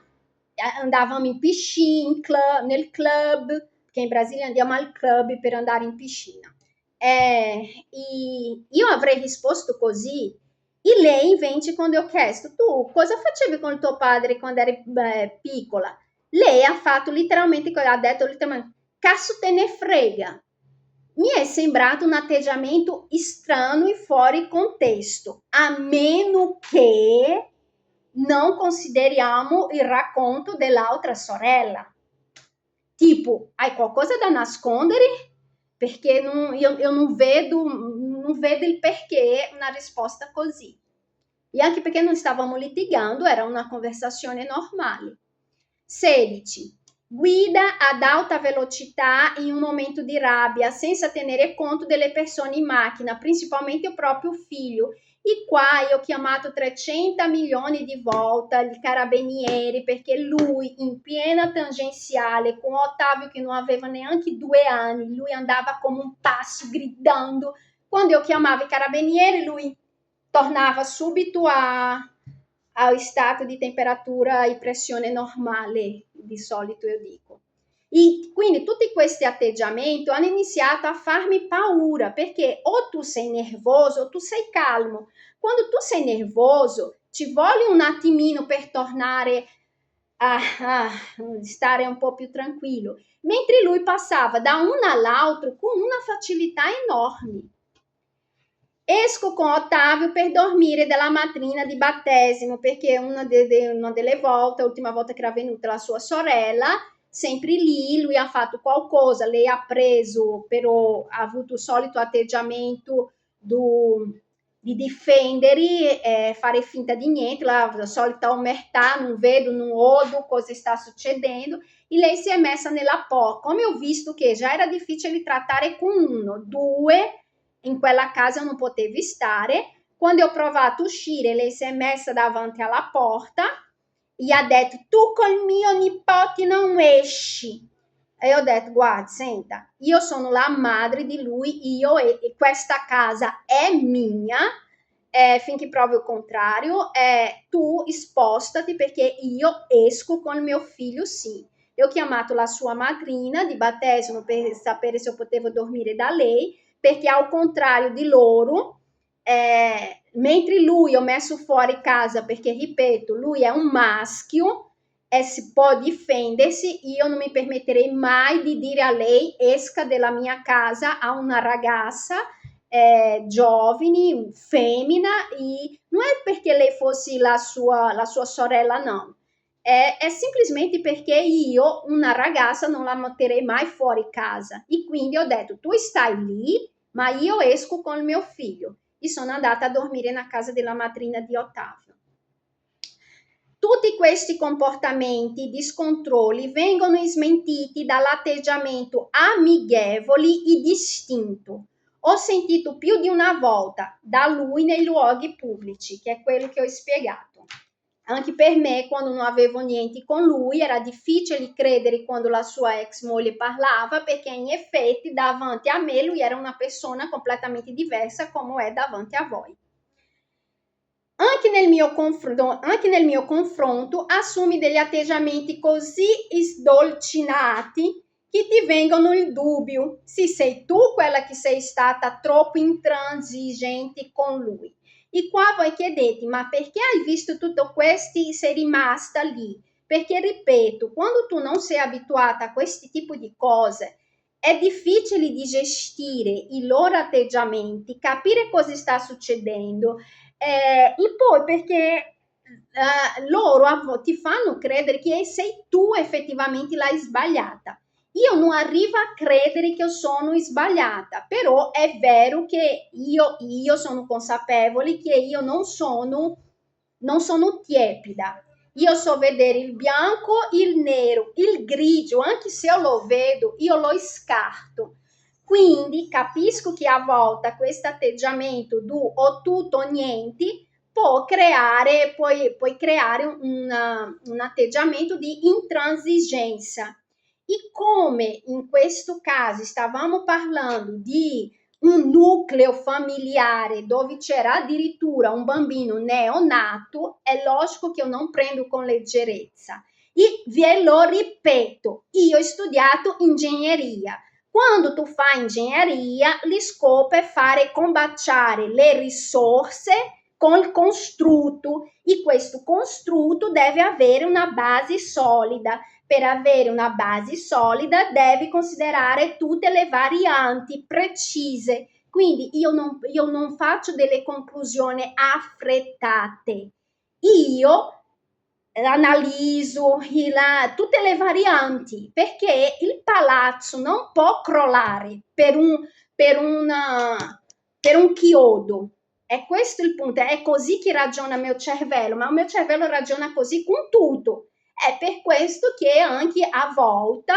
andavamo in piscina, nel club, che in Brasile andiamo al club per andare in piscina. Io avrei risposto così. E lei invece, quando ho chiesto: tu cosa facevi con tuo padre quando eri piccola? Lei ha fatto letteralmente, ha detto letteralmente: cazzo te ne frega. Mi è sembrato un atteggiamento strano e fuori contesto, a meno che non consideriamo il racconto dell'altra sorella. Tipo, hai qualcosa da nascondere? Perché io non vedo il perché una risposta così. E anche perché non stavamo litigando, era una conversazione normale. 16. Guida ad alta velocità in un momento di rabbia, senza tenere conto delle persone in macchina, principalmente il proprio figlio. E qua io ho chiamato 300 milioni di volte i carabinieri, perché lui, in piena tangenziale, con Ottavio che non aveva neanche 2 anni, lui andava come un passo gridando. Quando io chiamavo i carabinieri, lui tornava subito allo stato di temperatura e pressione normale, di solito io dico. E quindi tutti questi atteggiamenti hanno iniziato a farmi paura, perché o tu sei nervoso o tu sei calmo. Quando tu sei nervoso, ci vuole un attimino per tornare a stare un po' più tranquillo, mentre lui passava da uno all'altro con una facilità enorme. Esco con Ottavio per dormire dalla madrina di battesimo, perché una delle volte, l'ultima volta che era venuta la sua sorella, sempre lì lui ha fatto qualcosa, lei ha preso, però ha avuto il solito atteggiamento di difendere, fare finta di niente, la solita omertà, non vedo, non odo cosa sta succedendo, e lei si è messa nella porta. Come ho visto che già era difficile trattare con uno, due, in quella casa non potevi stare, quando ho provato a uscire, lei si è messa davanti alla porta e ha detto: tu col mio nipote non esci. E ho detto: guarda, senta, io sono la madre di lui, io e questa casa è mia, finché provi il contrario, tu spostati perché io esco con mio figlio, sì. E ho chiamato la sua madrina di battesimo per sapere se io potevo dormire da lei, perché al contrario di loro, mentre lui ho messo fuori casa, perché ripeto, lui è un maschio e si può difendersi, io non mi permetterei mai di dire a lei esca dalla mia casa a una ragazza giovane, femmina, e non è perché lei fosse la sua sorella, no. È semplicemente perché io una ragazza non la metterei mai fuori casa, e quindi ho detto: tu stai lì, ma io esco con il mio figlio, e sono andata a dormire nella casa della madrina di Ottavio. Tutti questi comportamenti di scontrolli vengono smentiti dall'atteggiamento amichevole e distinto. Ho sentito più di una volta da lui nei luoghi pubblici, che è quello che ho spiegato. Anche per me, quando non avevo niente con lui, era difficile credere quando la sua ex moglie parlava, perché in effetti davanti a me lui era una persona completamente diversa come è davanti a voi. Anche nel mio confronto assumi degli atteggiamenti così sdolcinati che ti vengono il dubbio se sei tu quella che sei stata troppo intransigente con lui. E qua voi chiedete: ma perché hai visto tutto questo e sei rimasta lì? Perché ripeto, quando tu non sei abituata a questi tipi di cose, è difficile di gestire i loro atteggiamenti, capire cosa sta succedendo, e poi perché loro ti fanno credere che sei tu effettivamente la sbagliata. Io non arrivo a credere che io sono sbagliata, però è vero che io sono consapevole che io non sono tiepida. Io so vedere il bianco, il nero, il grigio, anche se io lo vedo, io lo scarto. Quindi capisco che a volte questo atteggiamento di o tutto o niente puoi creare un atteggiamento di intransigenza. E come in questo caso stavamo parlando di un nucleo familiare dove c'era addirittura un bambino neonato, è logico che io non prendo con leggerezza. E ve lo ripeto, io ho studiato ingegneria. Quando tu fai ingegneria, lo scopo è fare combaciare le risorse con il costrutto, e questo costrutto deve avere una base solida. Per avere una base solida devi considerare tutte le varianti precise. Quindi io non faccio delle conclusioni affrettate. Io analizzo tutte le varianti, perché il palazzo non può crollare per un chiodo. E questo è il punto, è così che ragiona il mio cervello, ma il mio cervello ragiona così con tutto. È per questo che anche a volte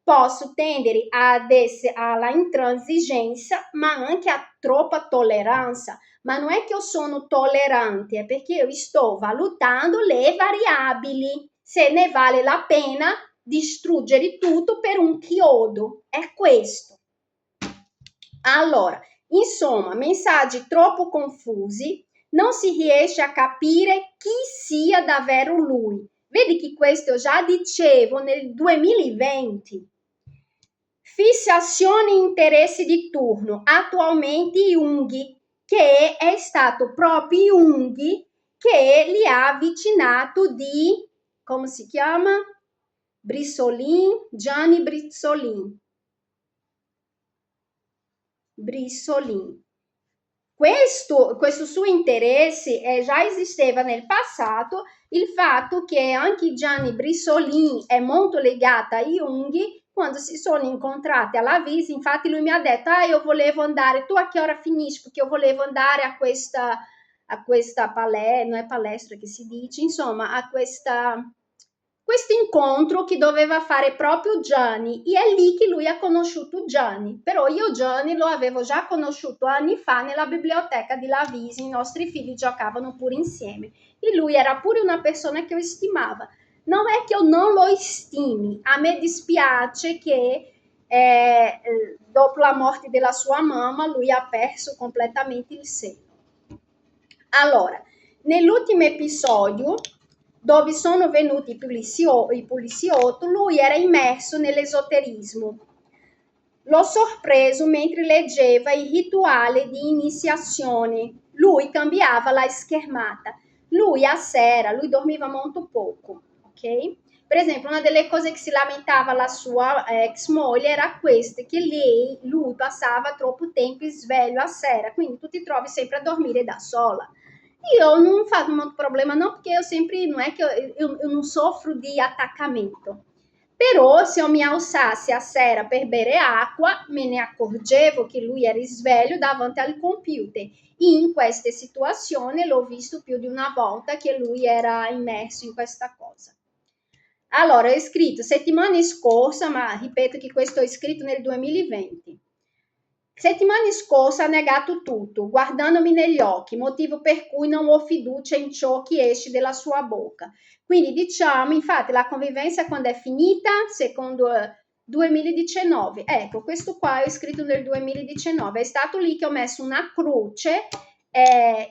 posso tendere alla intransigenza, ma anche a troppa tolleranza. Ma non è che io sono tollerante, è perché io sto valutando le variabili, se ne vale la pena distruggere tutto per un chiodo. È questo. Allora, insomma, messaggi troppo confusi, non si riesce a capire chi sia davvero lui. Vedi che questo io già dicevo nel 2020. Fissazione e interessi di turno. Attualmente Jung, che è stato proprio Jung che li ha avvicinato di, come si chiama? Brissolin, Gianni Brissolin. Questo suo interesse già esisteva nel passato, il fatto che anche Gianni Brissolin è molto legata a Jung. Quando si sono incontrati alla Visi, infatti lui mi ha detto, io volevo andare, tu a che ora finisci? Perché io volevo andare a questa palestra, non è palestra che si dice, insomma, a questo incontro che doveva fare proprio Gianni, e è lì che lui ha conosciuto Gianni. Però io Gianni lo avevo già conosciuto anni fa nella biblioteca di Lavisi, i nostri figli giocavano pure insieme e lui era pure una persona che io stimava. Non è che io non lo stimi, a me dispiace che dopo la morte della sua mamma lui ha perso completamente il seno. Allora, nell'ultimo episodio dove sono venuti i poliziotti, lui era immerso nell'esoterismo. L'ho sorpreso mentre leggeva il rituale di iniziazione. Lui cambiava la schermata. Lui a sera, lui dormiva molto poco, ok? Per esempio, una delle cose che si lamentava la sua ex moglie era questa, che lui passava troppo tempo sveglio a sera, quindi tu ti trovi sempre a dormire da sola. Io non faccio molto problema, não, porque eu sempre, não é que eu não sofro di attaccamento. Però se eu mi alzasse a sera per bere acqua, me ne accorgevo che lui era sveglio davanti al computer. E in queste situazioni l'ho visto più di una volta che lui era immerso in questa cosa. Allora, ho scritto settimana scorsa, ma ripeto che questo ho scritto nel 2020. Settimana scorsa ha negato tutto, guardandomi negli occhi, motivo per cui non ho fiducia in ciò che esce dalla sua bocca. Quindi diciamo, infatti, la convivenza quando è finita, secondo 2019, ecco, questo qua è scritto nel 2019, è stato lì che ho messo una croce,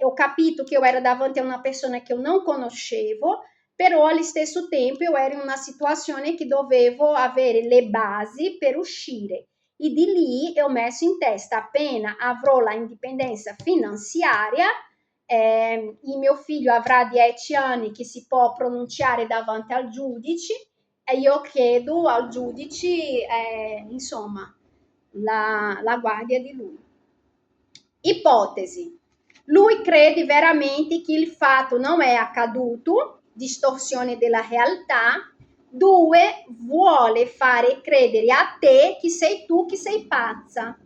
ho capito che io ero davanti a una persona che io non conoscevo, però allo stesso tempo io ero in una situazione che dovevo avere le basi per uscire. E di lì ho messo in testa, appena avrò la indipendenza finanziaria, il mio figlio avrà 10 anni che si può pronunciare davanti al giudice e io chiedo al giudice, insomma, la guardia di lui. Ipotesi. Lui crede veramente che il fatto non è accaduto, distorsione della realtà. 2. Vuole fare credere a te che sei tu che sei pazza.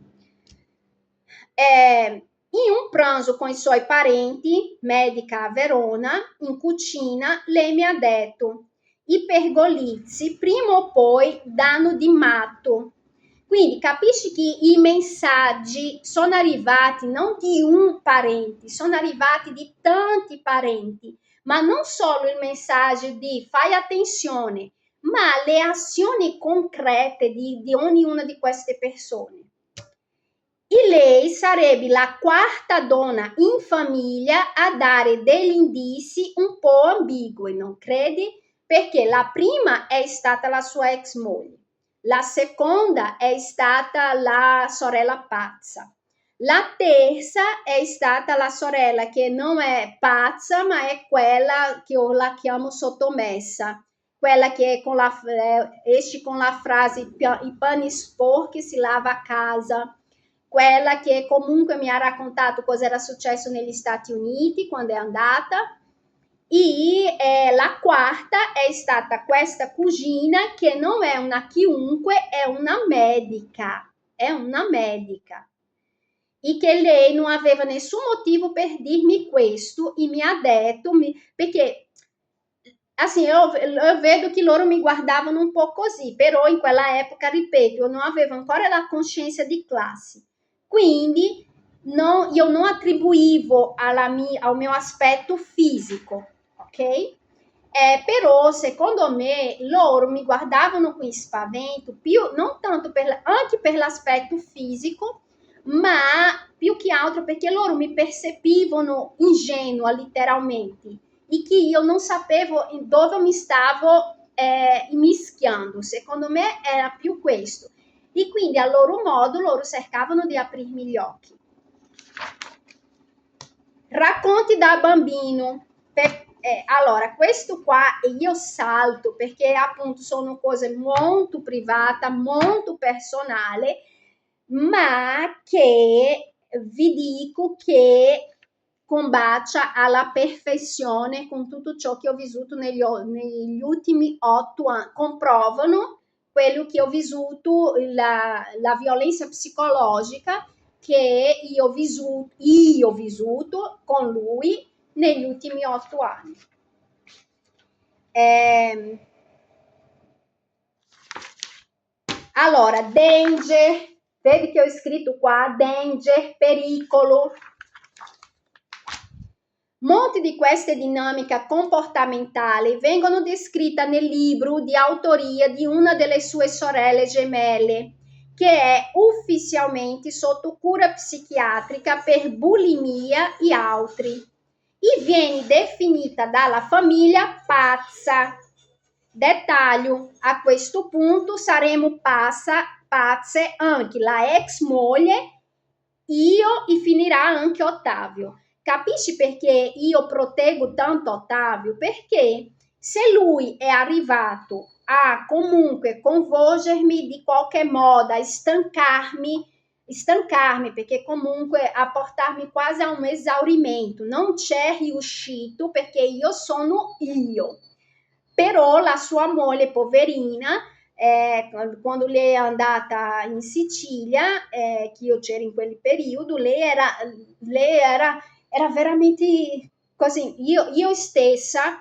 In un pranzo con i suoi parenti, medica a Verona, in cucina, lei mi ha detto: i pergolizzi prima o poi danno di matto. Quindi capisci che i messaggi sono arrivati non di un parente, sono arrivati di tanti parenti, ma non solo il messaggio di fai attenzione, ma le azioni concrete di ognuna di queste persone. E lei sarebbe la quarta donna in famiglia a dare degli indizi un po' ambigui, non credi? Perché la prima è stata la sua ex moglie, la seconda è stata la sorella pazza, la terza è stata la sorella che non è pazza, ma è quella che io la chiamo sottomessa, quella che esce con la frase i panni sporchi si lava a casa, quella che comunque mi ha raccontato cosa era successo negli Stati Uniti quando è andata. E la quarta è stata questa cugina che non è una chiunque, è una medica, e che lei non aveva nessun motivo per dirmi questo e mi ha detto, perché assim, eu vedo che loro mi guardavano un po' così, però in quella epoca, ripeto, io non avevo ancora la coscienza di classe, quindi io non attribuivo al mio aspetto fisico, ok? Però secondo me loro mi guardavano con spavento, più, non tanto anche per l'aspetto fisico, ma più che altro perché loro mi percepivano ingenua, letteralmente. e che io non sapevo dove mi stavo immischiando. Secondo me era più questo. E quindi a loro modo loro cercavano di aprirmi gli occhi. Racconti da bambino. Allora, questo qua io salto perché appunto sono cose molto private, molto personali, ma che vi dico che combacia alla perfezione con tutto ciò che ho vissuto negli ultimi 8 anni. Comprovano quello che ho vissuto, la violenza psicologica che io ho vissuto con lui negli ultimi 8 anni. Allora, danger, vedi che ho scritto qua, danger, pericolo. Molte di queste dinamiche comportamentali vengono descritte nel libro di autoria di una delle sue sorelle gemelle, che è ufficialmente sotto cura psichiatrica per bulimia e altri, e viene definita dalla famiglia pazza. Dettaglio, a questo punto saremo pazze anche la ex moglie, io e finirà anche Ottavio. Capisci perché io proteggo tanto Ottavio? Perché se lui è arrivato a comunque coinvolgermi di qualche modo, a stancarmi, perché comunque a portarmi quasi a un esaurimento, non c'è riuscito perché io sono io. Però la sua moglie, poverina, quando lei è andata in Sicilia, che io c'ero in quel periodo, lei era veramente così. Io stessa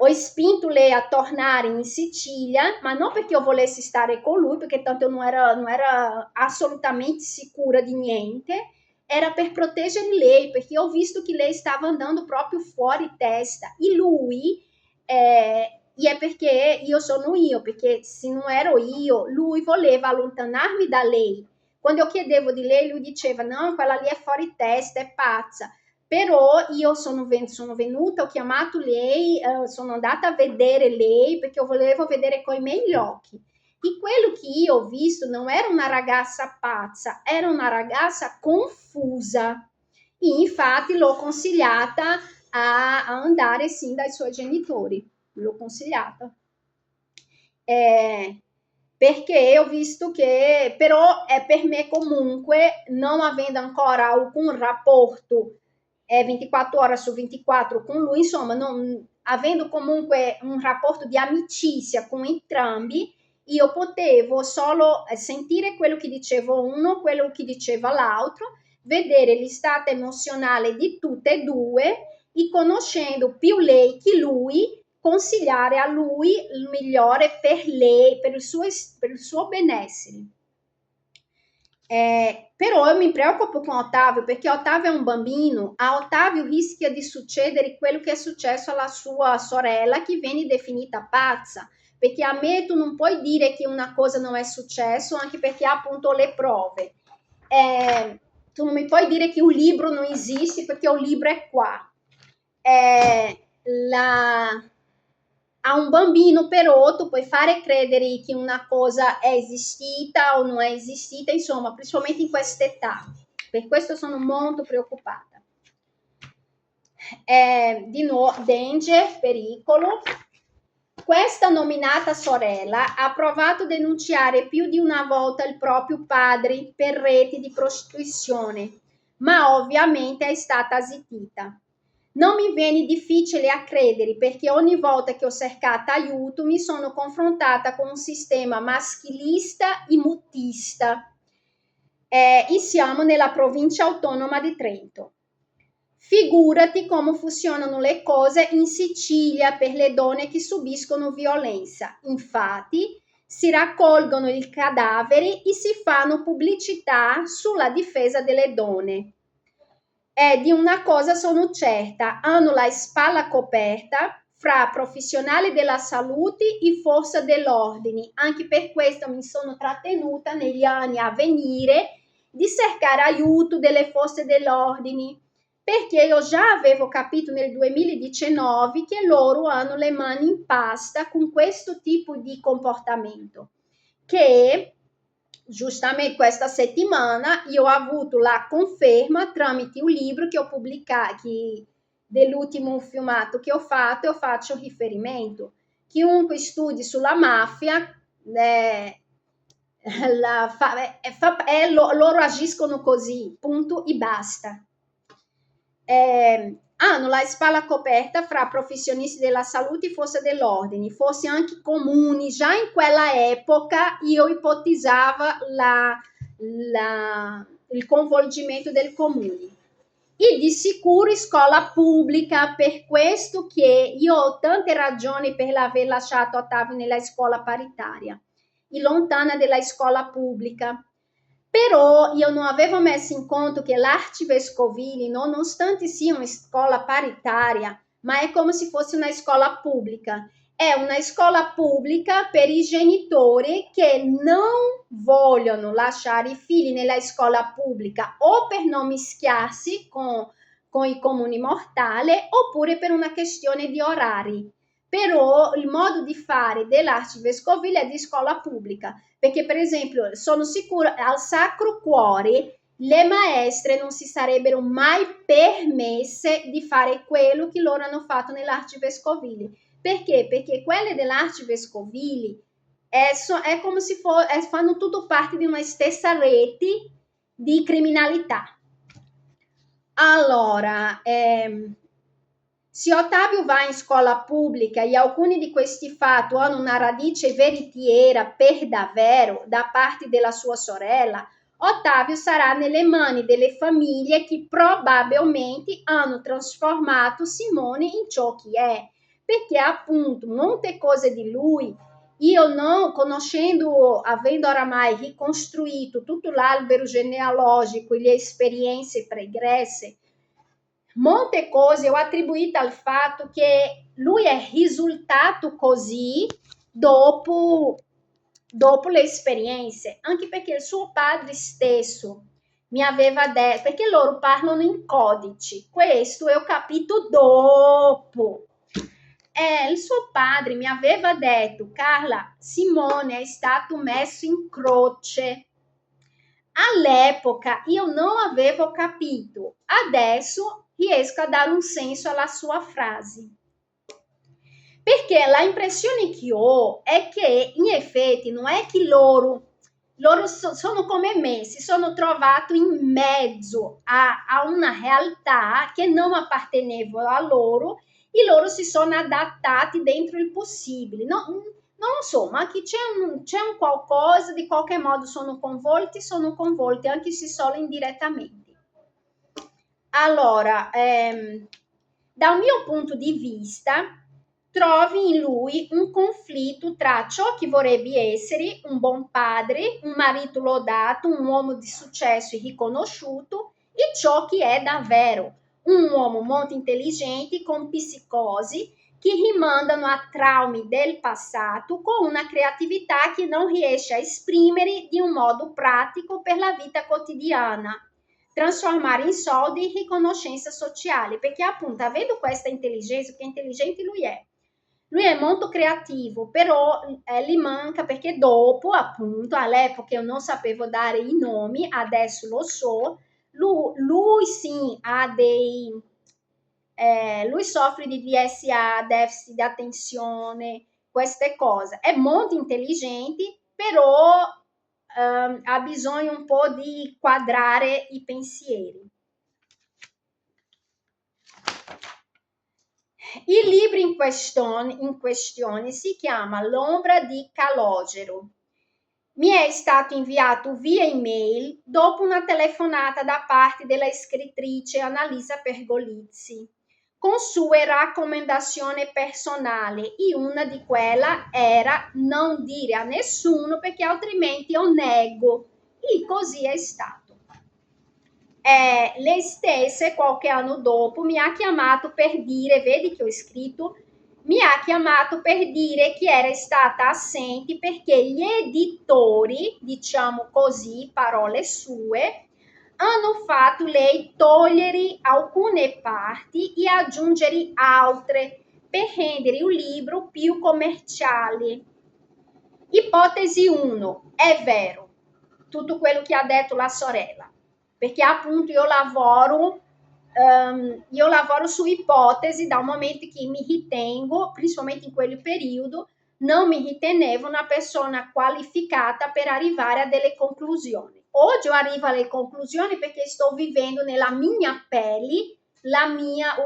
ho spinto lei a tornare in Sicilia, ma non perché io volessi stare con lui, perché tanto non era assolutamente sicura di niente, era per proteggere lei, perché ho visto che lei stava andando proprio fuori testa. E lui, e è perché io sono io, perché se non ero io, lui voleva allontanarmi da lei. Quando io chiedevo di lei, lui diceva, no, quella lì è fuori testa, è pazza. Però io sono venuta, ho chiamato lei, sono andata a vedere lei, perché io volevo vedere coi miei occhi. E quello che io ho visto non era una ragazza pazza, era una ragazza confusa. E infatti l'ho consigliata a andare sin dai suoi genitori, l'ho consigliata. Perché ho visto che però per me comunque, non avendo ancora alcun rapporto 24 ore su 24 con lui, insomma, non, avendo comunque un rapporto di amicizia con entrambi, io potevo solo sentire quello che diceva uno, quello che diceva l'altro, vedere l'istato emozionale di tutte e due e conoscendo più lei che lui, consigliare a lui il migliore per lei, per il suo benessere. Però io mi preoccupo con Ottavio perché Ottavio è un bambino, a Ottavio rischia di succedere quello che è successo alla sua sorella che viene definita pazza, perché a me tu non puoi dire che una cosa non è successo anche perché ha appunto le prove. Tu non mi puoi dire che un libro non esiste perché un libro è qua. A un bambino però tu puoi fare credere che una cosa è esistita o non è esistita, insomma, principalmente in questa età. Per questo sono molto preoccupata. Di nuovo, danger, pericolo. Questa nominata sorella ha provato a denunciare più di una volta il proprio padre per reti di prostituzione, ma ovviamente è stata zittita. Non mi viene difficile a credere perché ogni volta che ho cercato aiuto mi sono confrontata con un sistema maschilista e muttista. E siamo nella provincia autonoma di Trento. Figurati come funzionano le cose in Sicilia per le donne che subiscono violenza. Infatti, si raccolgono i cadaveri e si fanno pubblicità sulla difesa delle donne. E di una cosa sono certa, hanno la spalla coperta fra professionali della salute e forze dell'ordine. Anche per questo mi sono trattenuta negli anni a venire di cercare aiuto delle forze dell'ordine, perché io già avevo capito nel 2019 che loro hanno le mani in pasta con questo tipo di comportamento, che giustamente questa settimana io ho avuto la conferma tramite un libro che ho pubblicato, dell'ultimo filmato che ho fatto, e faccio riferimento. Chiunque studi sulla mafia, loro agiscono così, punto e basta. Hanno la spalla coperta fra professionisti della salute e forze dell'ordine, forse anche comuni. Già in quella epoca io ipotizzavo il coinvolgimento del comune. E di sicuro scuola pubblica, per questo che io ho tante ragioni per aver lasciato Ottavio nella scuola paritaria e lontana dalla scuola pubblica. Però io non avevo messo in conto che l'Arcivescovile, nonostante sia una scuola paritaria, ma è come se fosse una scuola pubblica. È una scuola pubblica per i genitori che non vogliono lasciare i figli nella scuola pubblica o per non mischiarsi con i comuni mortali oppure per una questione di orari. Però il modo di fare dell'Arcivescovile è di scuola pubblica, perché per esempio sono sicura al Sacro Cuore le maestre non si sarebbero mai permesse di fare quello che loro hanno fatto nell'Arcivescovile. Perché? Perché quelle dell'Arcivescovile è come se fanno tutto parte di una stessa rete di criminalità. Allora, se Ottavio va in scuola pubblica e alcuni di questi fatti hanno una radice veritiera per davvero da parte della sua sorella, Ottavio sarà nelle mani delle famiglie che probabilmente hanno trasformato Simone in ciò che è, perché appunto molte cose di lui, io non conoscendo, avendo oramai ricostruito tutto l'albero genealogico e le esperienze pregresse, molte cose ho attribuito al fatto che lui è risultato così dopo le esperienze, anche perché il suo padre stesso mi aveva detto, perché loro parlano in codici, questo ho capito dopo. Il suo padre mi aveva detto: Carla, Simone è stato messo in croce. All'epoca io non avevo capito, adesso riesco a dare un senso alla sua frase. Perché la impressione che ho è che in effetti non è che loro sono come me, si sono trovati in mezzo a una realtà che non apparteneva a loro e loro si sono adattati dentro il possibile. No, non lo so, ma che c'è un qualcosa, di qualche modo sono coinvolti anche se solo indirettamente. Allora, da un mio punto di vista, trovi in lui un conflitto tra ciò che vorrebbe essere un buon padre, un marito lodato, un uomo di successo e riconosciuto, e ciò che è davvero un uomo molto intelligente con psicosi che rimandano a traumi del passato con una creatività che non riesce a esprimere di un modo pratico per la vita quotidiana, trasformare in soldi e riconoscenza sociale, perché appunto avendo questa intelligenza, che intelligente lui è molto creativo, però gli manca perché dopo, appunto, all'epoca io non sapevo dare i nomi, adesso lo so, lui sì ha lui soffre di DSA, deficit di attenzione, queste cose. È molto intelligente, però ha bisogno un po' di quadrare i pensieri. Il libro in questione si chiama L'ombra di Calogero. Mi è stato inviato via email dopo una telefonata da parte della scrittrice Annalisa Pergolizzi con sue raccomandazioni personali e una di quelle era non dire a nessuno perché altrimenti io nego, e così è stato. Lei stessa qualche anno dopo mi ha chiamato per dire, vedi che ho scritto, mi ha chiamato per dire che era stata assente perché gli editori, diciamo così, parole sue, hanno fatto lei togliere alcune parti e aggiungere altre per rendere il libro più commerciale. Ipotesi 1, è vero tutto quello che ha detto la sorella, perché appunto io lavoro su ipotesi da un momento che mi ritengo, principalmente in quel periodo, non mi ritenevo una persona qualificata per arrivare a delle conclusioni. Oggi io arrivo alle conclusioni perché sto vivendo nella mia pelle il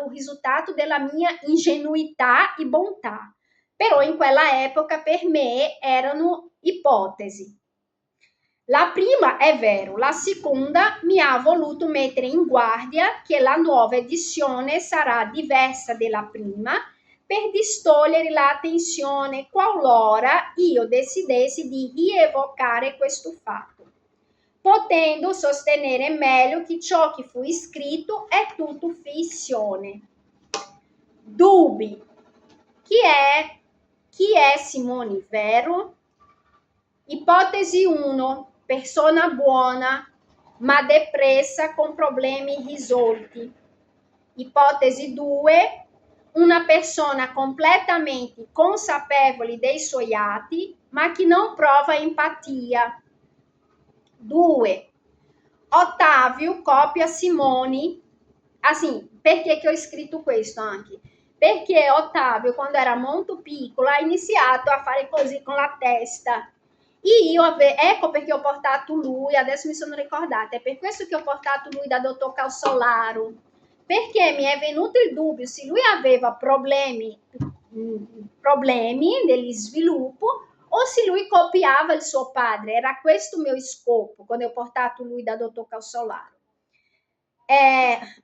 risultato della mia ingenuità e bontà. Però in quella epoca per me erano ipotesi. La prima è vero, la seconda mi ha voluto mettere in guardia che la nuova edizione sarà diversa dalla prima per distogliere l'attenzione qualora io decidessi di rievocare questo fatto, potendo sostenere meglio che ciò che fu scritto è tutto finzione. Dubbi. Chi è Simone Vero? Ipotesi 1. Persona buona, ma depressa con problemi risolti. Ipotesi 2. Una persona completamente consapevole dei suoi atti, ma che non prova empatia. 2. Ottavio copia Simone. Ah sì, perché che ho scritto questo anche? Perché Ottavio, quando era molto piccolo, ha iniziato a fare così con la testa. Ecco perché ho portato lui, adesso mi sono ricordata, è per questo che ho portato lui da dottor Calsolaro, perché mi è venuto il dubbio se lui aveva problemi degli sviluppo o se lui copiava il suo padre. Era questo il mio scopo quando ho portato lui da dottor Calsolaro.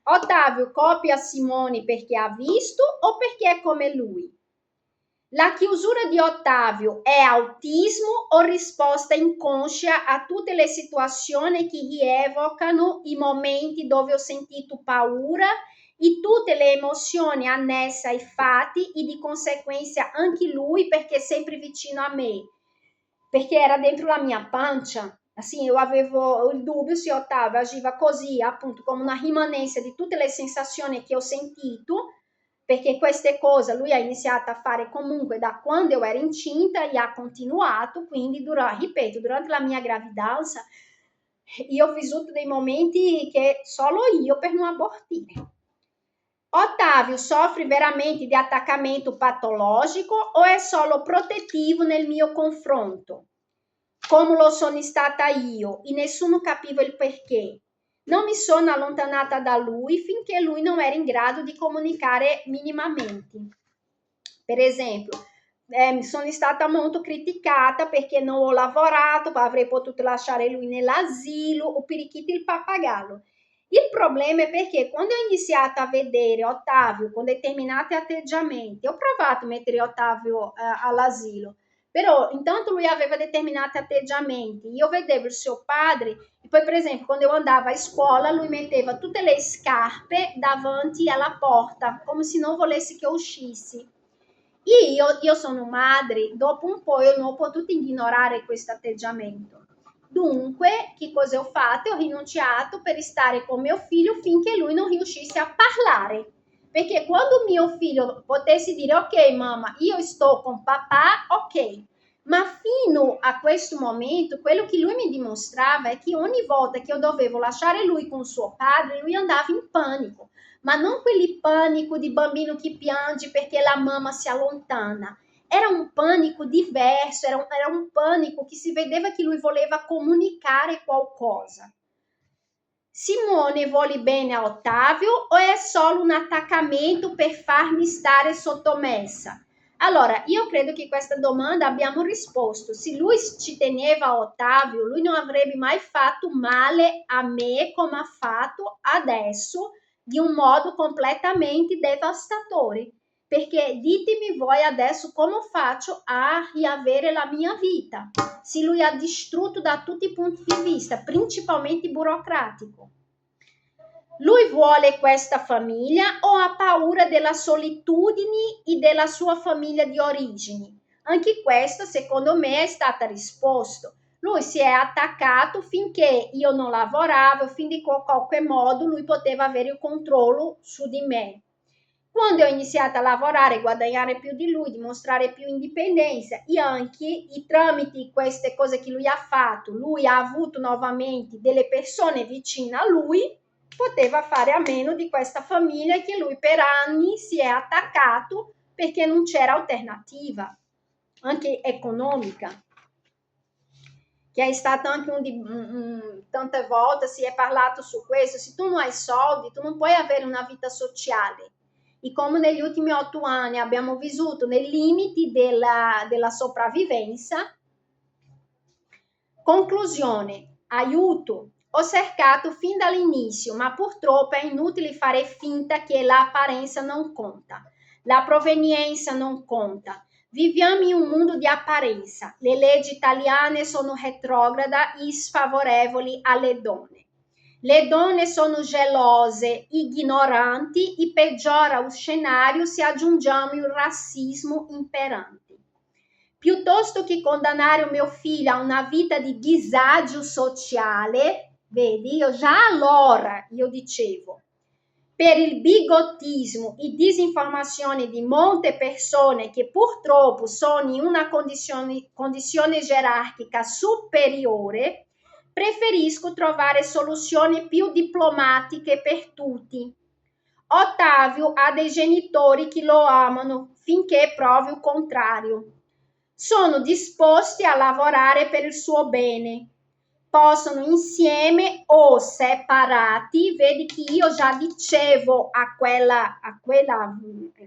Ottavio copia Simone perché ha visto o perché è come lui? La chiusura di Ottavio è autismo o risposta inconscia a tutte le situazioni che rievocano i momenti dove ho sentito paura e tutte le emozioni annesse ai fatti e di conseguenza anche lui perché è sempre vicino a me, perché era dentro la mia pancia. Assim, io avevo il dubbio se Ottavio agiva così, appunto, come una rimanenza di tutte le sensazioni che ho sentito, perché queste cose lui ha iniziato a fare comunque da quando io ero incinta e ha continuato, quindi ripeto, durante la mia gravidanza io ho vissuto dei momenti che solo io per non abortire. Ottavio soffre veramente di attaccamento patologico o è solo protettivo nel mio confronto? Come lo sono stata io e nessuno capiva il perché. Non mi sono allontanata da lui finché lui non era in grado di comunicare minimamente. Per esempio, sono stata molto criticata perché non ho lavorato, avrei potuto lasciare lui nell'asilo o perichito il pappagallo. Il problema è perché quando ho iniziato a vedere Ottavio con determinati atteggiamenti, ho provato a mettere Ottavio all'asilo, però intanto lui aveva determinati atteggiamenti, io vedevo il suo padre e poi per esempio quando io andavo a scuola lui metteva tutte le scarpe davanti alla porta come se non volesse che io uscissi. Io sono madre, dopo un po' io non ho potuto ignorare questo atteggiamento. Dunque, che cosa ho fatto? Ho rinunciato per stare con mio figlio finché lui non riuscisse a parlare. Perché quando mio figlio potesse dire ok mamma, io sto con papà, ok. Ma fino a questo momento, quello che lui mi dimostrava è che ogni volta che io dovevo lasciare lui con suo padre, lui andava in panico. Ma non quel panico di bambino che piange perché la mamma si allontana. Era un panico diverso, era un panico che si vedeva che lui voleva comunicare qualcosa. Simone vuole bene a Ottavio o è solo un attaccamento per farmi stare sottomessa? Allora, io credo che questa domanda abbiamo risposto. Se lui ci teneva a Ottavio, lui non avrebbe mai fatto male a me come ha fatto adesso di un modo completamente devastatore. Perché ditemi voi adesso come faccio a riavere la mia vita, se lui ha distrutto da tutti i punti di vista, principalmente burocratico. Lui vuole questa famiglia o ha paura della solitudine e della sua famiglia di origini? Anche questo, secondo me, è stata risposta. Lui si è attaccato finché io non lavoravo, fin di qualche modo lui poteva avere il controllo su di me. Quando ho iniziato a lavorare, guadagnare più di lui, dimostrare più indipendenza, e anche tramite queste cose che lui ha fatto, lui ha avuto nuovamente delle persone vicine a lui, poteva fare a meno di questa famiglia che lui per anni si è attaccato perché non c'era alternativa, anche economica. Che è stato anche tante volte si è parlato su questo, se tu non hai soldi, tu non puoi avere una vita sociale. E come negli ultimi 8 anni abbiamo vissuto nei limiti della sopravvivenza, conclusione, aiuto, ho cercato fin dall'inizio, ma purtroppo è inutile fare finta che l'apparenza non conta, la provenienza non conta. Viviamo in un mondo di apparenza, le leggi italiane sono retrograda e sfavorevoli alle donne. Le donne sono gelose, ignoranti e peggiora lo scenario se aggiungiamo il razzismo imperante. Piuttosto che condannare un mio figlio a una vita di disagio sociale, vedi, io già allora io dicevo, per il bigottismo e disinformazione di molte persone che purtroppo sono in una condizione gerarchica superiore, preferisco trovare soluzioni più diplomatiche per tutti. Ottavio ha dei genitori che lo amano finché provi il contrario. Sono disposti a lavorare per il suo bene. Possono insieme o separati, vedi che io già dicevo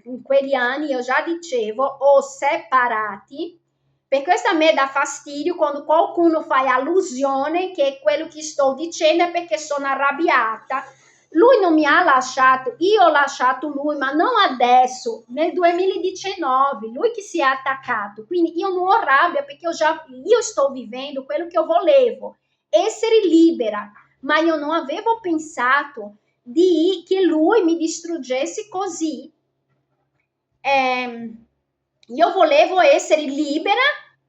in quegli anni, io già dicevo o separati, per questo a me dà fastidio quando qualcuno fa allusione che quello che sto dicendo è perché sono arrabbiata. Lui non mi ha lasciato, io ho lasciato lui, ma non adesso, nel 2019, lui che si è attaccato, quindi io non ho rabbia perché io sto vivendo quello che io volevo, essere libera, ma io non avevo pensato che lui mi distruggesse così. Io volevo essere libera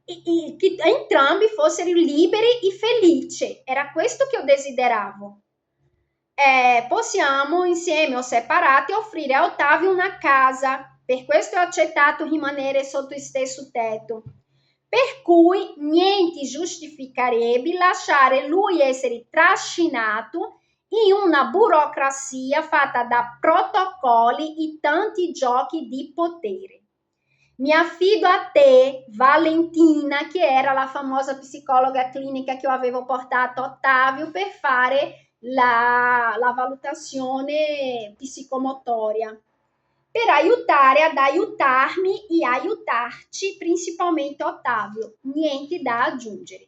e che entrambi fossero liberi e felici, era questo che io desideravo. Possiamo insieme o separati offrire a Ottavio una casa, per questo ho accettato rimanere sotto il stesso tetto, per cui niente giustificherebbe lasciare lui essere trascinato in una burocrazia fatta da protocolli e tanti giochi di potere. Mi affido a te, Valentina, che era la famosa psicologa clinica che io avevo portato a Ottavio per fare la valutazione psicomotoria, per aiutare ad aiutarmi e aiutarci principalmente Ottavio, niente da aggiungere.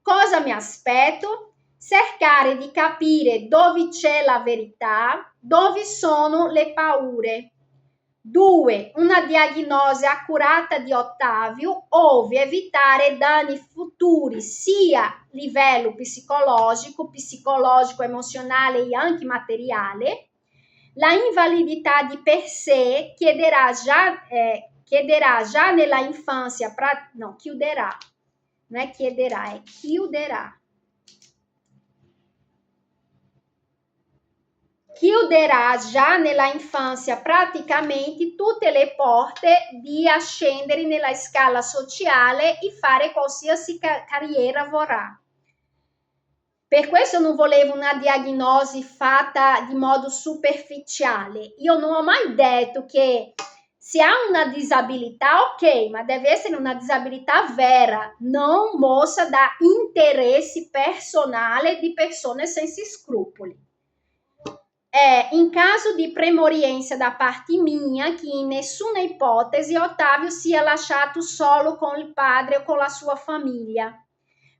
Cosa mi aspetto? Cercare di capire dove c'è la verità, dove sono le paure. 2. Una diagnosi accurata di Ottavio, ove evitare danni futuri sia a livello psicologico, emozionale e anche materiale. La invalidità di per sé chiuderà già nella infanzia, chiuderà, non è chiederà, è chiuderà. Chiuderà già nella infanzia praticamente tutte le porte di ascendere nella scala sociale e fare qualsiasi carriera vorrà. Per questo non volevo una diagnosi fatta di modo superficiale. Io non ho mai detto che se ha una disabilità, ok, ma deve essere una disabilità vera, non mossa da interessi personali di persone senza scrupoli. In caso di premorienza da parte mia, che in nessuna ipotesi Ottavio sia lasciato solo con il padre o con la sua famiglia,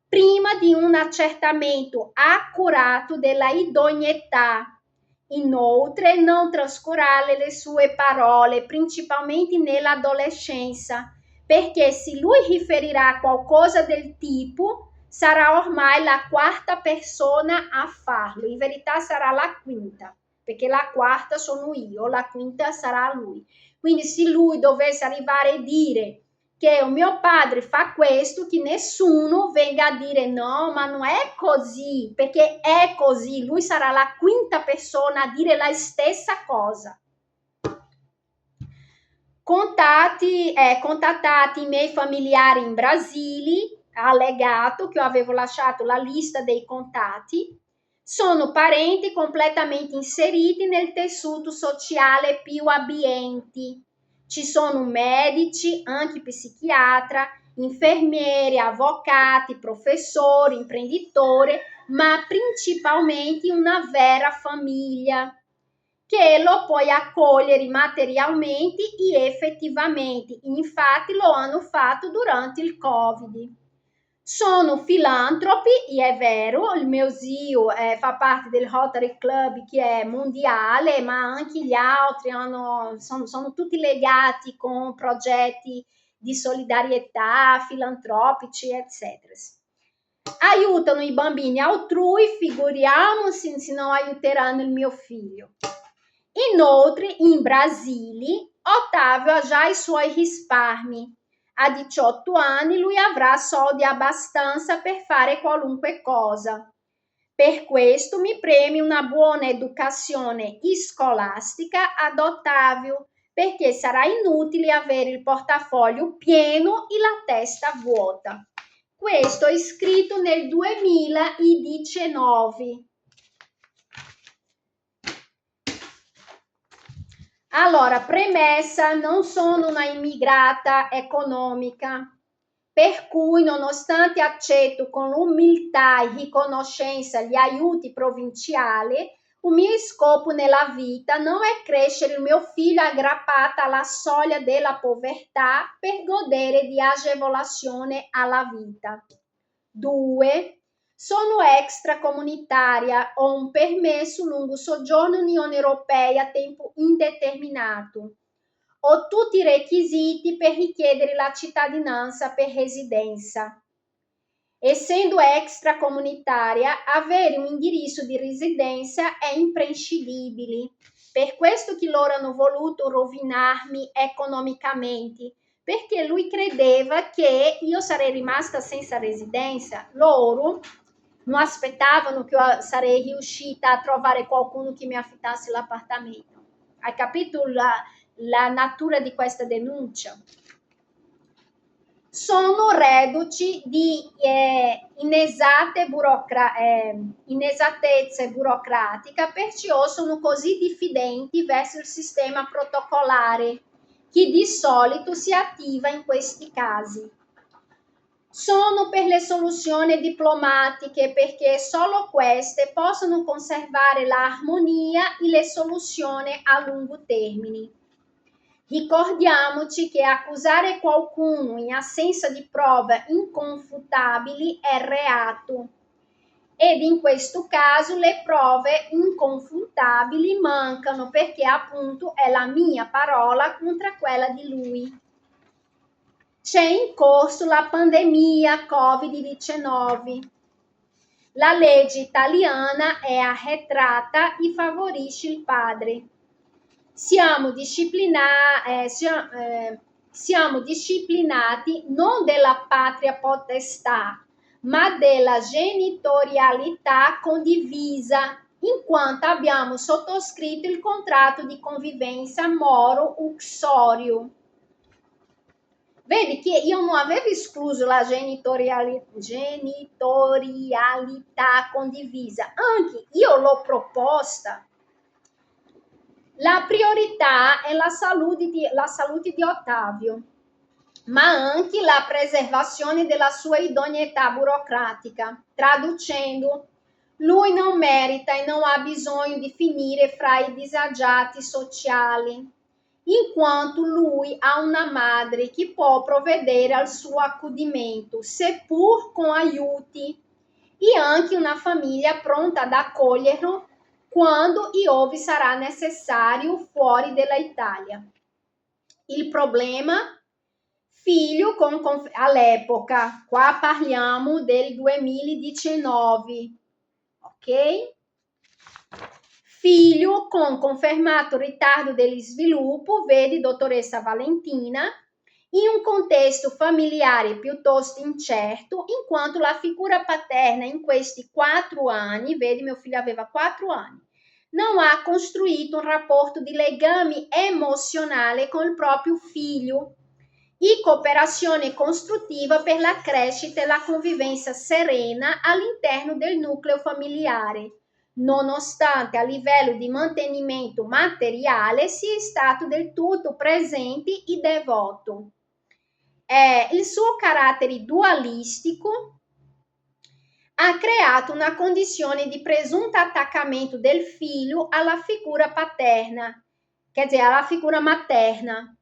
prima di un accertamento accurato della idoneità. Inoltre, non trascurare le sue parole, principalmente nell'adolescenza, perché se lui riferirà qualcosa del tipo, sarà ormai la quarta persona a farlo, in verità sarà la quinta, perché la quarta sono io, la quinta sarà lui. Quindi se lui dovesse arrivare a dire che o mio padre fa questo, che nessuno venga a dire no, ma non è così, perché è così, lui sarà la quinta persona a dire la stessa cosa. Contattati i miei familiari in Brasile, allegato che io avevo lasciato la lista dei contatti, sono parenti completamente inseriti nel tessuto sociale più abbienti. Ci sono medici, anche psichiatra, infermieri, avvocati, professori, imprenditori, ma principalmente una vera famiglia che lo puoi accogliere materialmente e effettivamente. Infatti lo hanno fatto durante il Covid. Sono filantropi, e è vero, il mio zio fa parte del Rotary Club che è mondiale, ma anche gli altri sono tutti legati con progetti di solidarietà, filantropici, eccetera. Aiutano i bambini altrui, figuriamoci se non aiuteranno il mio figlio. Inoltre, in Brasile, Ottavio ha già i suoi risparmi. A 18 anni lui avrà soldi abbastanza per fare qualunque cosa. Per questo mi preme una buona educazione scolastica ad Ottavio, perché sarà inutile avere il portafoglio pieno e la testa vuota. Questo è scritto nel 2019. Allora, premessa, non sono una immigrata economica, per cui nonostante accetto con umiltà e riconoscenza gli aiuti provinciali, il mio scopo nella vita non è crescere il mio figlio aggrappata alla soglia della povertà per godere di agevolazione alla vita. 2. Sono extracomunitaria, ho un permesso lungo soggiorno Unione Europea a tempo indeterminato. Ho tutti i requisiti per richiedere la cittadinanza per residenza. Essendo extracomunitaria, avere un indirizzo di residenza è imprescindibile. Per questo che loro hanno voluto rovinarmi economicamente, perché lui credeva che io sarei rimasta senza residenza. Loro non aspettavano che io sarei riuscita a trovare qualcuno che mi affittasse l'appartamento. Hai capito la natura di questa denuncia? Sono reduci di inesattezze burocratica, perciò sono così diffidenti verso il sistema protocolare che di solito si attiva in questi casi. Sono per le soluzioni diplomatiche perché solo queste possono conservare l'armonia e le soluzioni a lungo termine. Ricordiamoci che accusare qualcuno in assenza di prove inconfutabili è reato ed in questo caso le prove inconfutabili mancano perché appunto è la mia parola contro quella di lui. C'è in corso la pandemia Covid-19. La legge italiana è arretrata e favorisce il padre. Siamo disciplinati non della patria potestà, ma della genitorialità condivisa, in quanto abbiamo sottoscritto il contratto di convivenza moro-uxorio. Vedi che io non avevo escluso la genitorialità condivisa, anche io l'ho proposta. La priorità è la salute di Ottavio, ma anche la preservazione della sua idoneità burocratica. Traducendo, lui non merita e non ha bisogno di finire fra i disagiati sociali, in quanto lui ha una madre che può provvedere al suo accudimento, seppur con aiuti, e anche una famiglia pronta ad accoglierlo quando e ove sarà necessario fuori dall'Italia. Il problema? Figlio all'epoca, qua parliamo del 2019, ok? Figlio con confermato ritardo dello sviluppo, vedi dottoressa Valentina, in un contesto familiare piuttosto incerto, in quanto la figura paterna in questi 4 anni, vedi mio figlio aveva 4 anni, non ha costruito un rapporto di legame emozionale con il proprio figlio e cooperazione costruttiva per la crescita e la convivenza serena all'interno del nucleo familiare, nonostante a livello di mantenimento materiale sia stato del tutto presente e devoto. Il suo carattere dualistico ha creato una condizione di presunto attaccamento del figlio alla figura paterna, quer dizer, alla figura materna,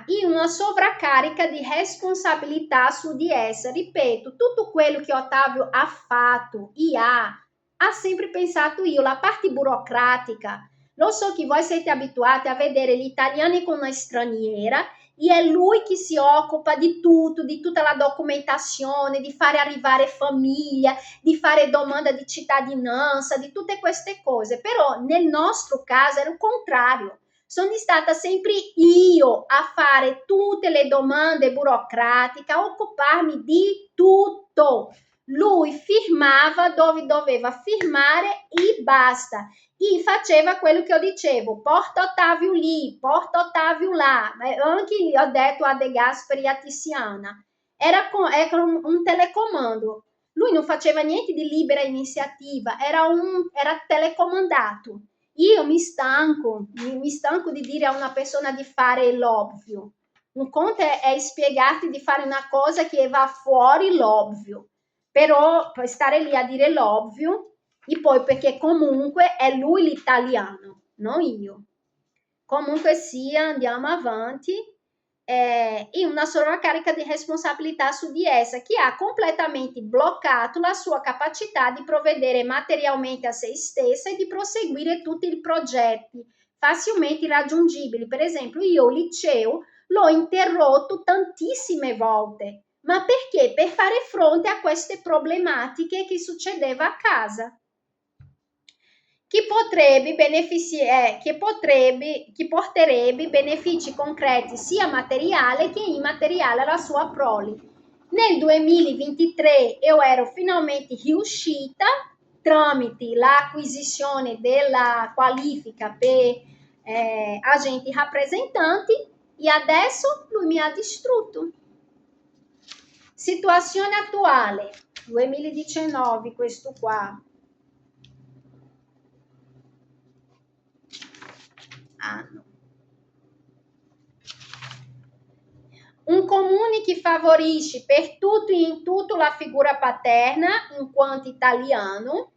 e una sovraccarica di responsabilità su di essa. Ripeto, tutto quello che Otávio ha fatto e ha sempre pensato io, la parte burocratica. Lo so che voi siete abituati a vedere gli italiani con una straniera e è lui che si occupa di tutto, di tutta la documentazione, di fare arrivare famiglia, di fare domanda di cittadinanza, di tutte queste cose. Però nel nostro caso era il contrario. Sono stata sempre io a fare tutte le domande burocratiche, a occuparmi di tutto. Lui firmava dove doveva firmare e basta. E faceva quello che io dicevo, porta Otávio lì, porta Otávio là. Anche ho detto a De Gasperi e a Tiziana, era un telecomando. Lui non faceva niente di libera iniziativa, era telecomandato. Io mi stanco di dire a una persona di fare l'ovvio. Un conto è spiegarti di fare una cosa che va fuori l'ovvio, però puoi stare lì a dire l'ovvio e poi perché comunque è lui l'italiano, non io. Comunque sia, andiamo avanti. E una sovraccarica di responsabilità su di essa che ha completamente bloccato la sua capacità di provvedere materialmente a se stessa e di proseguire tutti i progetti facilmente raggiungibili. Per esempio, io il liceo l'ho interrotto tantissime volte. Ma perché? Per fare fronte a queste problematiche che succedeva a casa. Che porterebbe benefici concreti sia materiali che immateriali alla sua prole. Nel 2023 io ero finalmente riuscita, tramite l'acquisizione della qualifica per agenti rappresentanti, e adesso lui mi ha distrutto. Situazione attuale, 2019, questo qua. Anno. Un comune che favorisce per tutto e in tutto la figura paterna, in quanto italiano,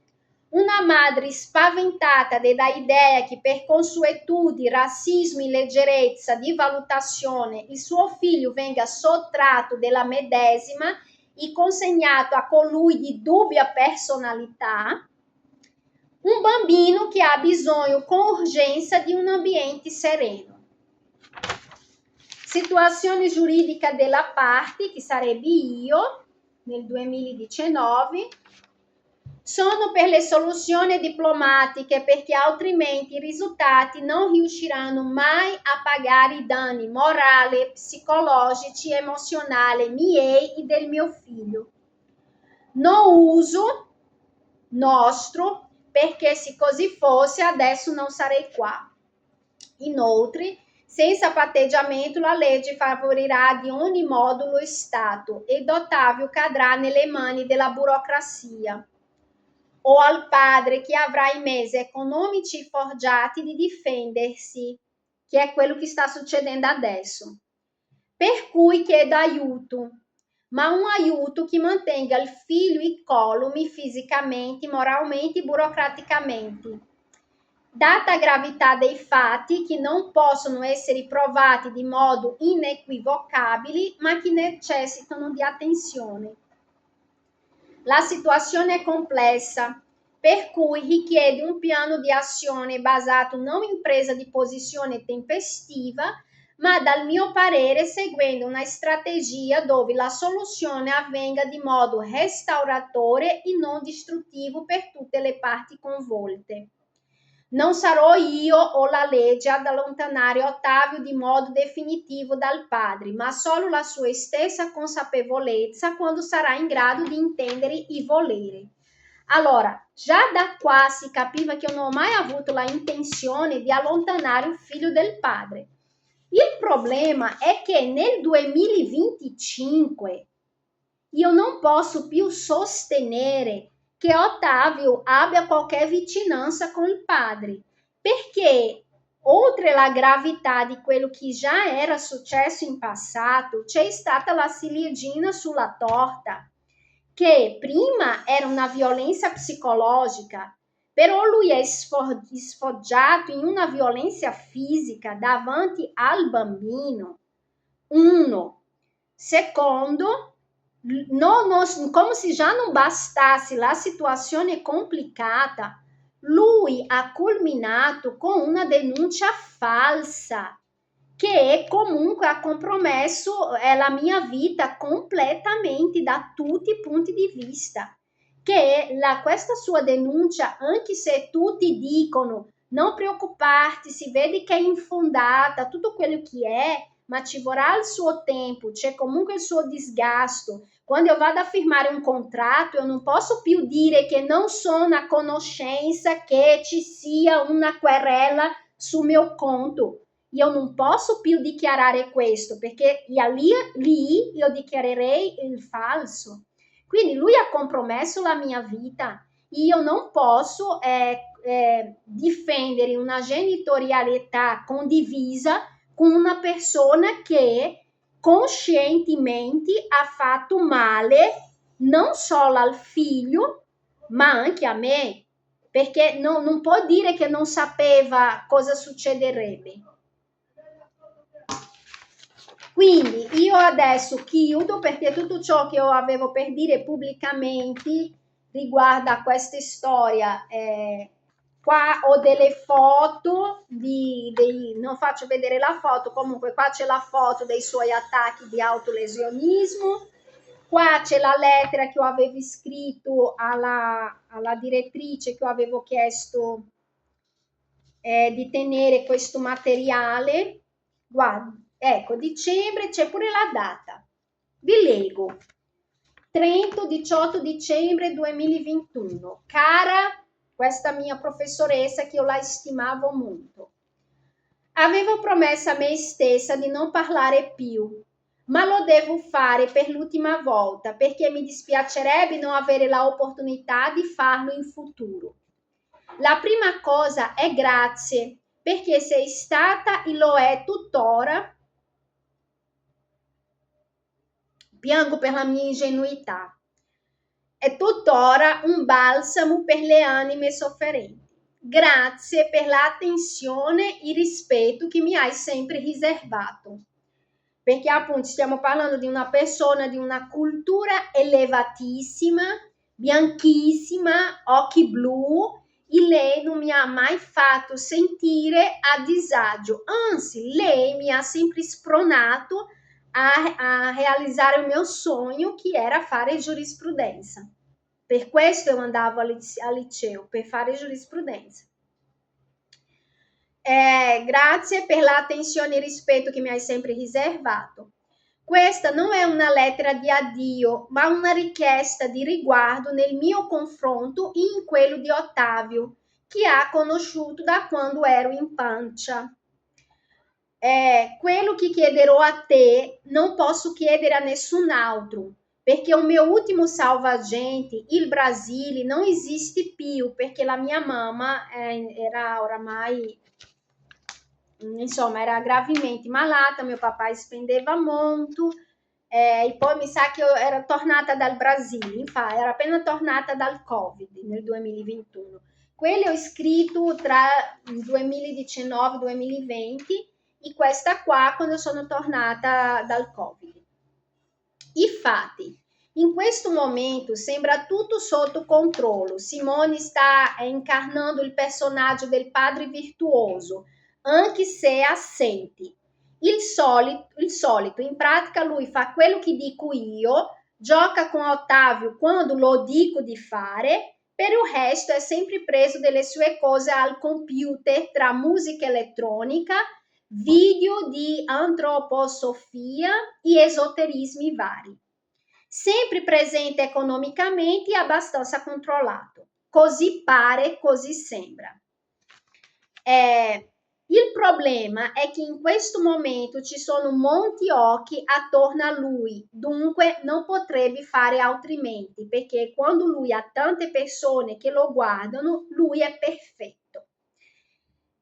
una madre spaventata della idea che per consuetudine, razzismo e leggerezza di valutazione il suo figlio venga sottratto della medesima e consegnato a colui di dubbia personalità, un bambino che ha bisogno con urgenza di un ambiente sereno. Situazione giuridica della parte, che sarebbe io, nel 2019, sono per le soluzioni diplomatiche perché altrimenti i risultati non riusciranno mai a pagare i danni morali, psicologici e emozionali miei e del mio figlio. Non uso nostro perché se così fosse adesso non sarei qua. Inoltre, senza patteggiamento la legge favorirà di ogni modo lo Stato ed Otávio cadrà nelle mani della burocrazia o al padre che avrà i mezzi economici forgiati di difendersi, che è quello che sta succedendo adesso. Per cui chiedo aiuto, ma un aiuto che mantenga il figlio incolume fisicamente, moralmente e burocraticamente. Data a gravità dei fatti che non possono essere provati di modo inequivocabile, ma che necessitano di attenzione. La situazione è complessa, per cui richiede un piano di azione basato non in presa di posizione tempestiva, ma dal mio parere seguendo una strategia dove la soluzione avvenga di modo restauratore e non distruttivo per tutte le parti coinvolte. Non sarò io o la legge ad allontanare Ottavio di modo definitivo dal padre, ma solo la sua stessa consapevolezza quando sarà in grado di intendere i voleri. Allora, già da qua si capiva che io non ho mai avuto la intenzione di allontanare il figlio del padre. Il problema è che nel 2025 io non posso più sostenere che Ottavio abbia qualche vicinanza con il padre, perché oltre alla gravità di quello che già era successo in passato, c'è stata la ciliegina sulla torta, che prima era una violenza psicologica, però lui è sfoggiato in una violenza fisica davanti al bambino. Uno. Secondo, come se già non bastasse la situazione complicata, lui ha culminato con una denuncia falsa che comunque ha compromesso la mia vita completamente da tutti i punti di vista. Questa sua denuncia, anche se tutti dicono non preoccuparti, si vede che è infondata, tutto quello che è, ma ci vorrà il suo tempo, c'è comunque il suo disgasto. Quando io vado a firmare un contratto, io non posso più dire che non sono a conoscenza che ci sia una querela sul mio conto. Io non posso più dichiarare questo, perché lì io dichiarerei il falso. Quindi lui ha compromesso la mia vita. Io non posso difendere una genitorialità condivisa con una persona che conscientemente ha fatto male non solo al figlio, ma anche a me, perché non può dire che non sapeva cosa succederebbe. Quindi io adesso chiudo, perché tutto ciò che io avevo per dire pubblicamente riguarda questa storia. Qua ho delle foto non faccio vedere la foto, comunque qua c'è la foto dei suoi attacchi di autolesionismo, qua c'è la lettera che io avevo scritto alla direttrice, che io avevo chiesto di tenere questo materiale. Guarda, ecco, dicembre, c'è pure la data. Vi leggo. 30-18 dicembre 2021. Cara questa mia professoressa, che io la stimavo molto. Avevo promesso a me stessa di non parlare più, ma lo devo fare per l'ultima volta, perché mi dispiacerebbe non avere l'opportunità di farlo in futuro. La prima cosa è grazie, perché sei stata e lo è tuttora. Piango per la mia ingenuità. È tuttora un balsamo per le anime sofferenti. Grazie per l'attenzione e il rispetto che mi hai sempre riservato. Perché appunto stiamo parlando di una persona di una cultura elevatissima, bianchissima, occhi blu, e lei non mi ha mai fatto sentire a disagio, anzi lei mi ha sempre spronato a realizzare il mio sogno, che era fare giurisprudenza. Per questo io andavo al liceo, per fare giurisprudenza. Grazie per l'attenzione e il rispetto che mi hai sempre riservato. Questa non è una lettera di addio, ma una richiesta di riguardo nel mio confronto e in quello di Ottavio, che ha conosciuto da quando ero in pancia. Quello che chiederò a te non posso chiedere a nessun altro, perché o mio ultimo salvagente, il Brasile, non esiste più, perché la mia mamma era oramai, insomma, era gravemente malata, mio papà spendeva molto, e poi mi sa che io ero tornata dal Brasile, infatti era appena tornata dal Covid nel 2021. Quello ho scritto tra il 2019 e il 2020, e questa qua quando sono tornata dal Covid. Infatti, in questo momento sembra tutto sotto controllo. Simone sta incarnando il personaggio del padre virtuoso, anche se assente. Il solito, in pratica lui fa quello che dico io, gioca con Ottavio quando lo dico di fare, Per il resto è sempre preso delle sue cose al computer tra musica elettronica, video di antroposofia e esoterismi vari. Sempre presente economicamente e abbastanza controllato. Così pare, così sembra. Il problema è che in questo momento ci sono molti occhi attorno a lui, dunque non potrebbe fare altrimenti, perché quando lui ha tante persone che lo guardano, lui è perfetto.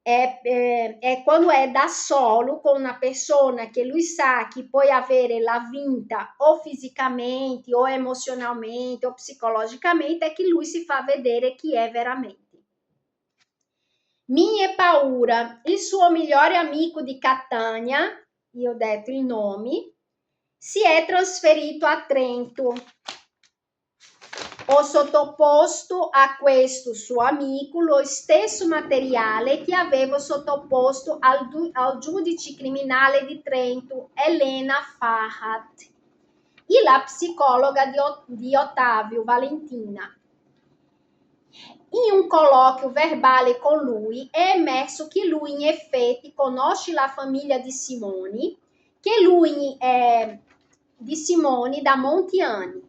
È quando è da solo con una persona che lui sa che può avere la vinta o fisicamente o emozionalmente o psicologicamente, è che lui si fa vedere chi è veramente. Mie paura, il suo migliore amico di Catania, io ho detto i nomi, si è trasferito a Trento. Ho sottoposto a questo suo amico lo stesso materiale che avevo sottoposto al giudice criminale di Trento, Elena Fahat, e la psicologa di Ottavio, Valentina. In un colloquio verbale con lui è emerso che lui in effetti conosce la famiglia di Simoni, che lui è di Simoni da molti anni.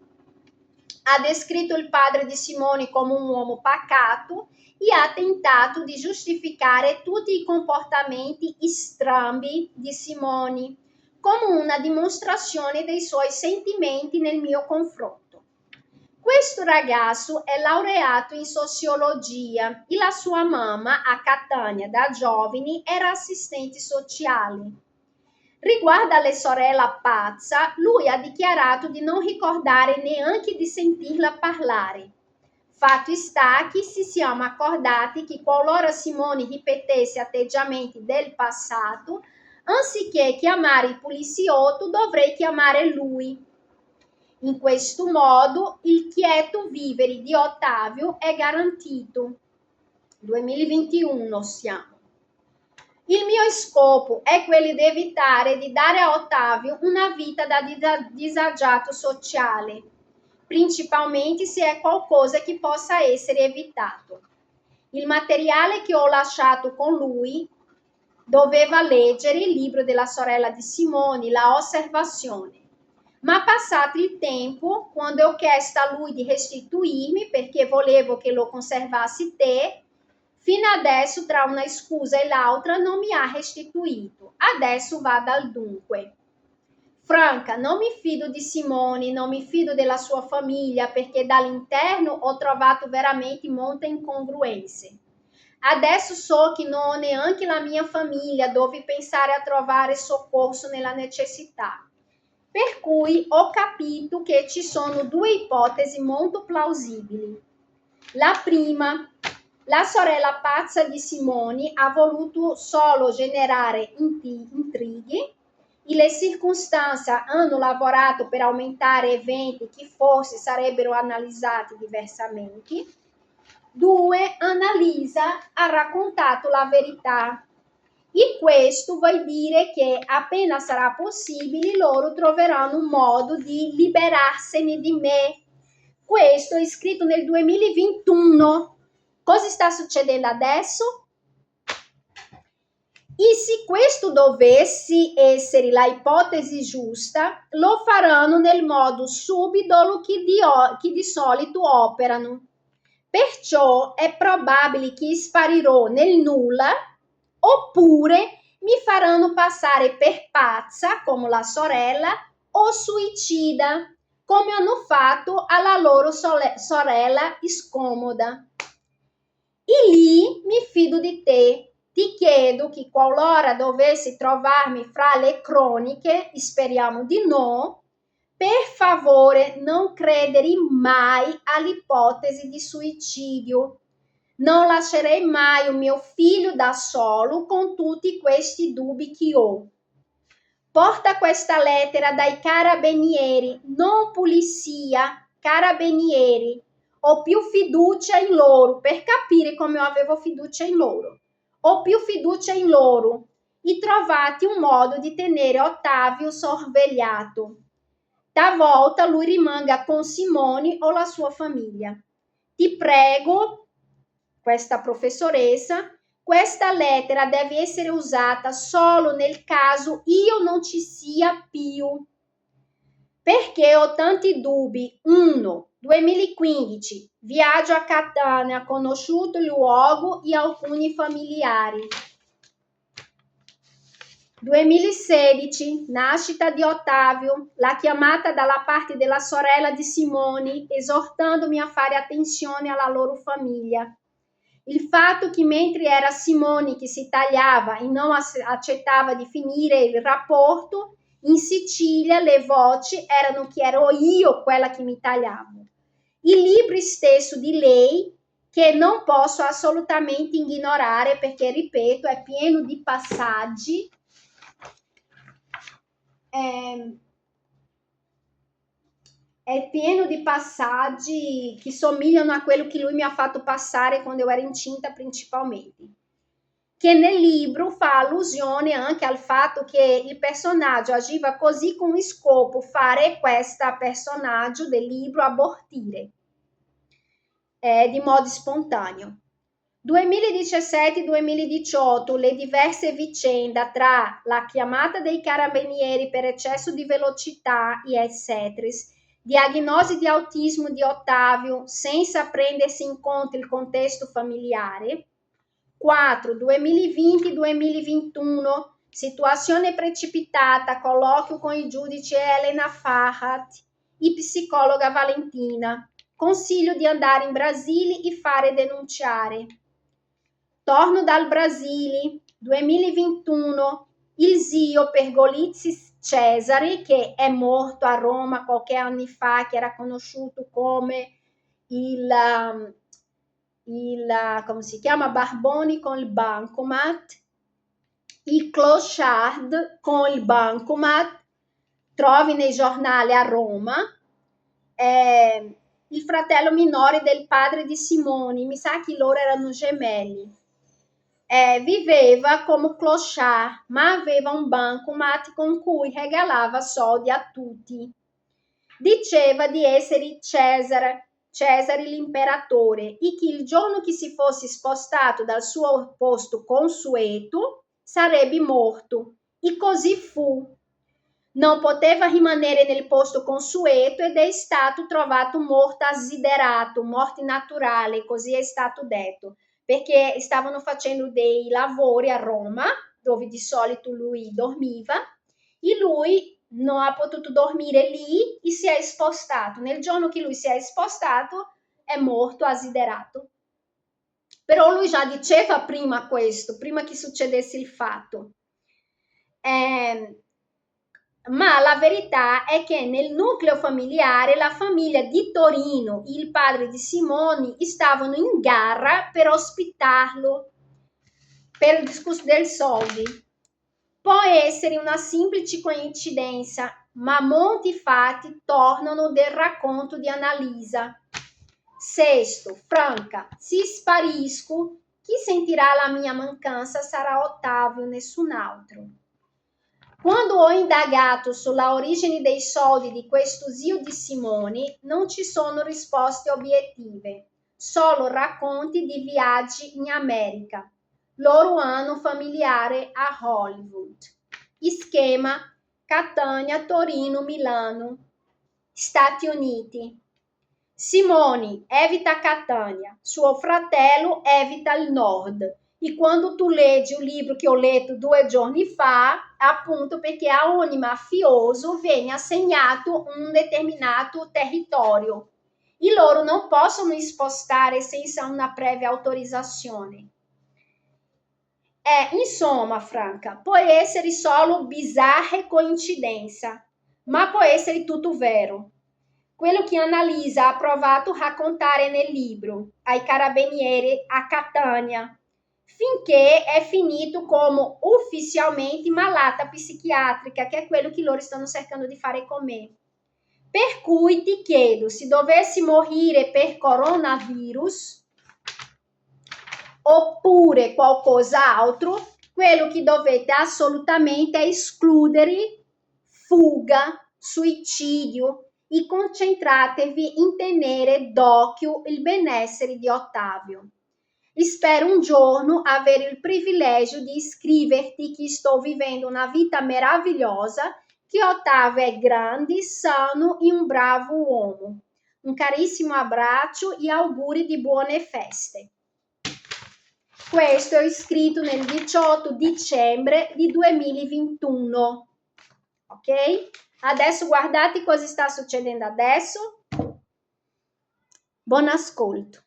Ha descritto il padre di Simoni come un uomo pacato e ha tentato di giustificare tutti i comportamenti strambi di Simoni come una dimostrazione dei suoi sentimenti nel mio confronto. Questo ragazzo è laureato in sociologia e la sua mamma a Catania da giovani era assistente sociale. Riguardo alle sorelle Pazza, lui ha dichiarato di non ricordare neanche di sentirla parlare. Fatto sta che si siamo accordati che qualora Simone ripetesse atteggiamenti del passato, anziché chiamare il poliziotto, dovrei chiamare lui. In questo modo il quieto vivere di Ottavio è garantito. 2021 siamo. Il mio scopo è quello di evitare di dare a Ottavio una vita da disagiato sociale, principalmente se è qualcosa che possa essere evitato. Il materiale che ho lasciato con lui doveva leggere il libro della sorella di Simone, La Osservazione. Ma passato il tempo, quando ho chiesto a lui di restituirmi perché volevo che lo conservassi te, fino adesso tra una scusa e l'altra non mi ha restituito. Adesso vada al dunque. Franca, non mi fido di Simone, non mi fido della sua famiglia perché dall'interno ho trovato veramente molte incongruenze. Adesso so che non ho neanche la mia famiglia dove pensare a trovare soccorso nella necessità. Per cui ho capito che ci sono due ipotesi molto plausibili. La prima, la sorella pazza di Simoni ha voluto solo generare intrighi e le circostanze hanno lavorato per aumentare eventi che forse sarebbero analizzati diversamente. 2. Annalisa ha raccontato la verità. E questo vuol dire che appena sarà possibile loro troveranno un modo di liberarsene di me. Questo è scritto nel 2021. Cosa sta succedendo adesso? E se questo dovesse essere la ipotesi giusta, lo faranno nel modo subdolo che di solito operano. Perciò è probabile che sparirò nel nulla oppure mi faranno passare per pazza come la sorella o suicida come hanno fatto alla loro sorella scomoda. E lì mi fido di te. Ti chiedo che qualora dovessi trovarmi fra le croniche, speriamo di no, per favore non credere mai all'ipotesi di suicidio. Non lascerei mai un mio figlio da solo con tutti questi dubbi che ho. Porta questa lettera dai carabinieri, non polizia, carabinieri. Ho più fiducia in loro, per capire come avevo fiducia in loro. Ho più fiducia in loro e trovate un modo di tenere Ottavio sorvegliato. Talvolta lui rimanga con Simone o la sua famiglia. ti prego, questa professoressa, questa lettera deve essere usata solo nel caso io non ci sia più, perché ho tanti dubbi. 1. 2015, viaggio a Catania, conosciuto il luogo e alcuni familiari. 2016, nascita di Ottavio, la chiamata dalla parte della sorella di Simone, esortandomi a fare attenzione alla loro famiglia. Il fatto che mentre era Simone che si tagliava e non accettava di finire il rapporto, in Sicilia le voci erano che ero io quella che mi tagliavo. Il libro stesso di lei, che non posso assolutamente ignorare perché, ripeto, è pieno di passaggi è pieno di passaggi che somigliano a quello che lui mi ha fatto passare quando io ero incinta principalmente, che nel libro fa allusione anche al fatto che il personaggio agiva così con il scopo fare questo personaggio del libro abortire di modo spontaneo. 2017-2018 le diverse vicende tra la chiamata dei carabinieri per eccesso di velocità e eccetera, diagnosi di autismo di Ottavio senza prendersi in conto il contesto familiare. 4. 2020-2021 situazione precipitata, colloquio con il giudice Elena Farhat e psicologa Valentina, consiglio di andare in Brasile e fare denunciare. Torno dal Brasile, 2021, il zio Pergolizzi Cesare, che è morto a Roma qualche anno fa, che era conosciuto come come si chiama, Barboni con il bancomat, il clochard con il bancomat, trovi nei giornali a Roma, il fratello minore del padre di Simone, mi sa che loro erano gemelli. Viveva come clochard, ma aveva un bancomat con cui regalava soldi a tutti. Diceva di essere Cesare l'imperatore e che il giorno che si fosse spostato dal suo posto consueto sarebbe morto. E così fu. Non poteva rimanere nel posto consueto ed è stato trovato morto asiderato, morte naturale, così è stato detto, perché stavano facendo dei lavori a Roma, dove di solito lui dormiva, e lui non ha potuto dormire lì e si è spostato. Nel giorno che lui si è spostato è morto asiderato. Però lui già diceva prima questo, prima che succedesse il fatto. Ma la verità è che nel nucleo familiare la famiglia di Torino e il padre di Simoni stavano in gara per ospitarlo per il discorso dei soldi. Può essere una semplice coincidenza, ma molti fatti tornano del racconto di Annalisa. 6. Franca, se sparisco, chi sentirà la mia mancanza sarà Ottavio, nessun altro. Quando ho indagato sulla origine dei soldi di questo zio di Simone, non ci sono risposte obiettive, solo racconti di viaggi in America. Loro hanno familiare a Hollywood. Schema Catania, Torino, Milano, Stati Uniti. Simone evita Catania, suo fratello evita il nord. E quando tu leggi un libro che ho letto 2 giorni fa, appunto perché a ogni mafioso viene assegnato un determinato territorio e loro non possono spostare senza una previa autorizzazione. Insomma, Franca, può essere solo bizzarra coincidenza, ma può essere tutto vero. Quello che Annalisa ha provato a raccontare nel libro ai carabinieri a Catania, finché è finito come ufficialmente malata psichiatrica, che è quello che loro stanno cercando di fare con me. Per cui ti chiedo, se dovessi morire per coronavirus oppure qualcos'altro, quello che dovete assolutamente è escludere fuga, suicidio e concentratevi in tenere d'occhio il benessere di Ottavio. Spero un giorno avere il privilegio di scriverti che sto vivendo una vita meravigliosa, che Ottavio è grande, sano e un bravo uomo. Un carissimo abbraccio e auguri di buone feste. Questo è scritto nel 18 dicembre di 2021. Ok? Adesso guardate cosa sta succedendo adesso. Buon ascolto.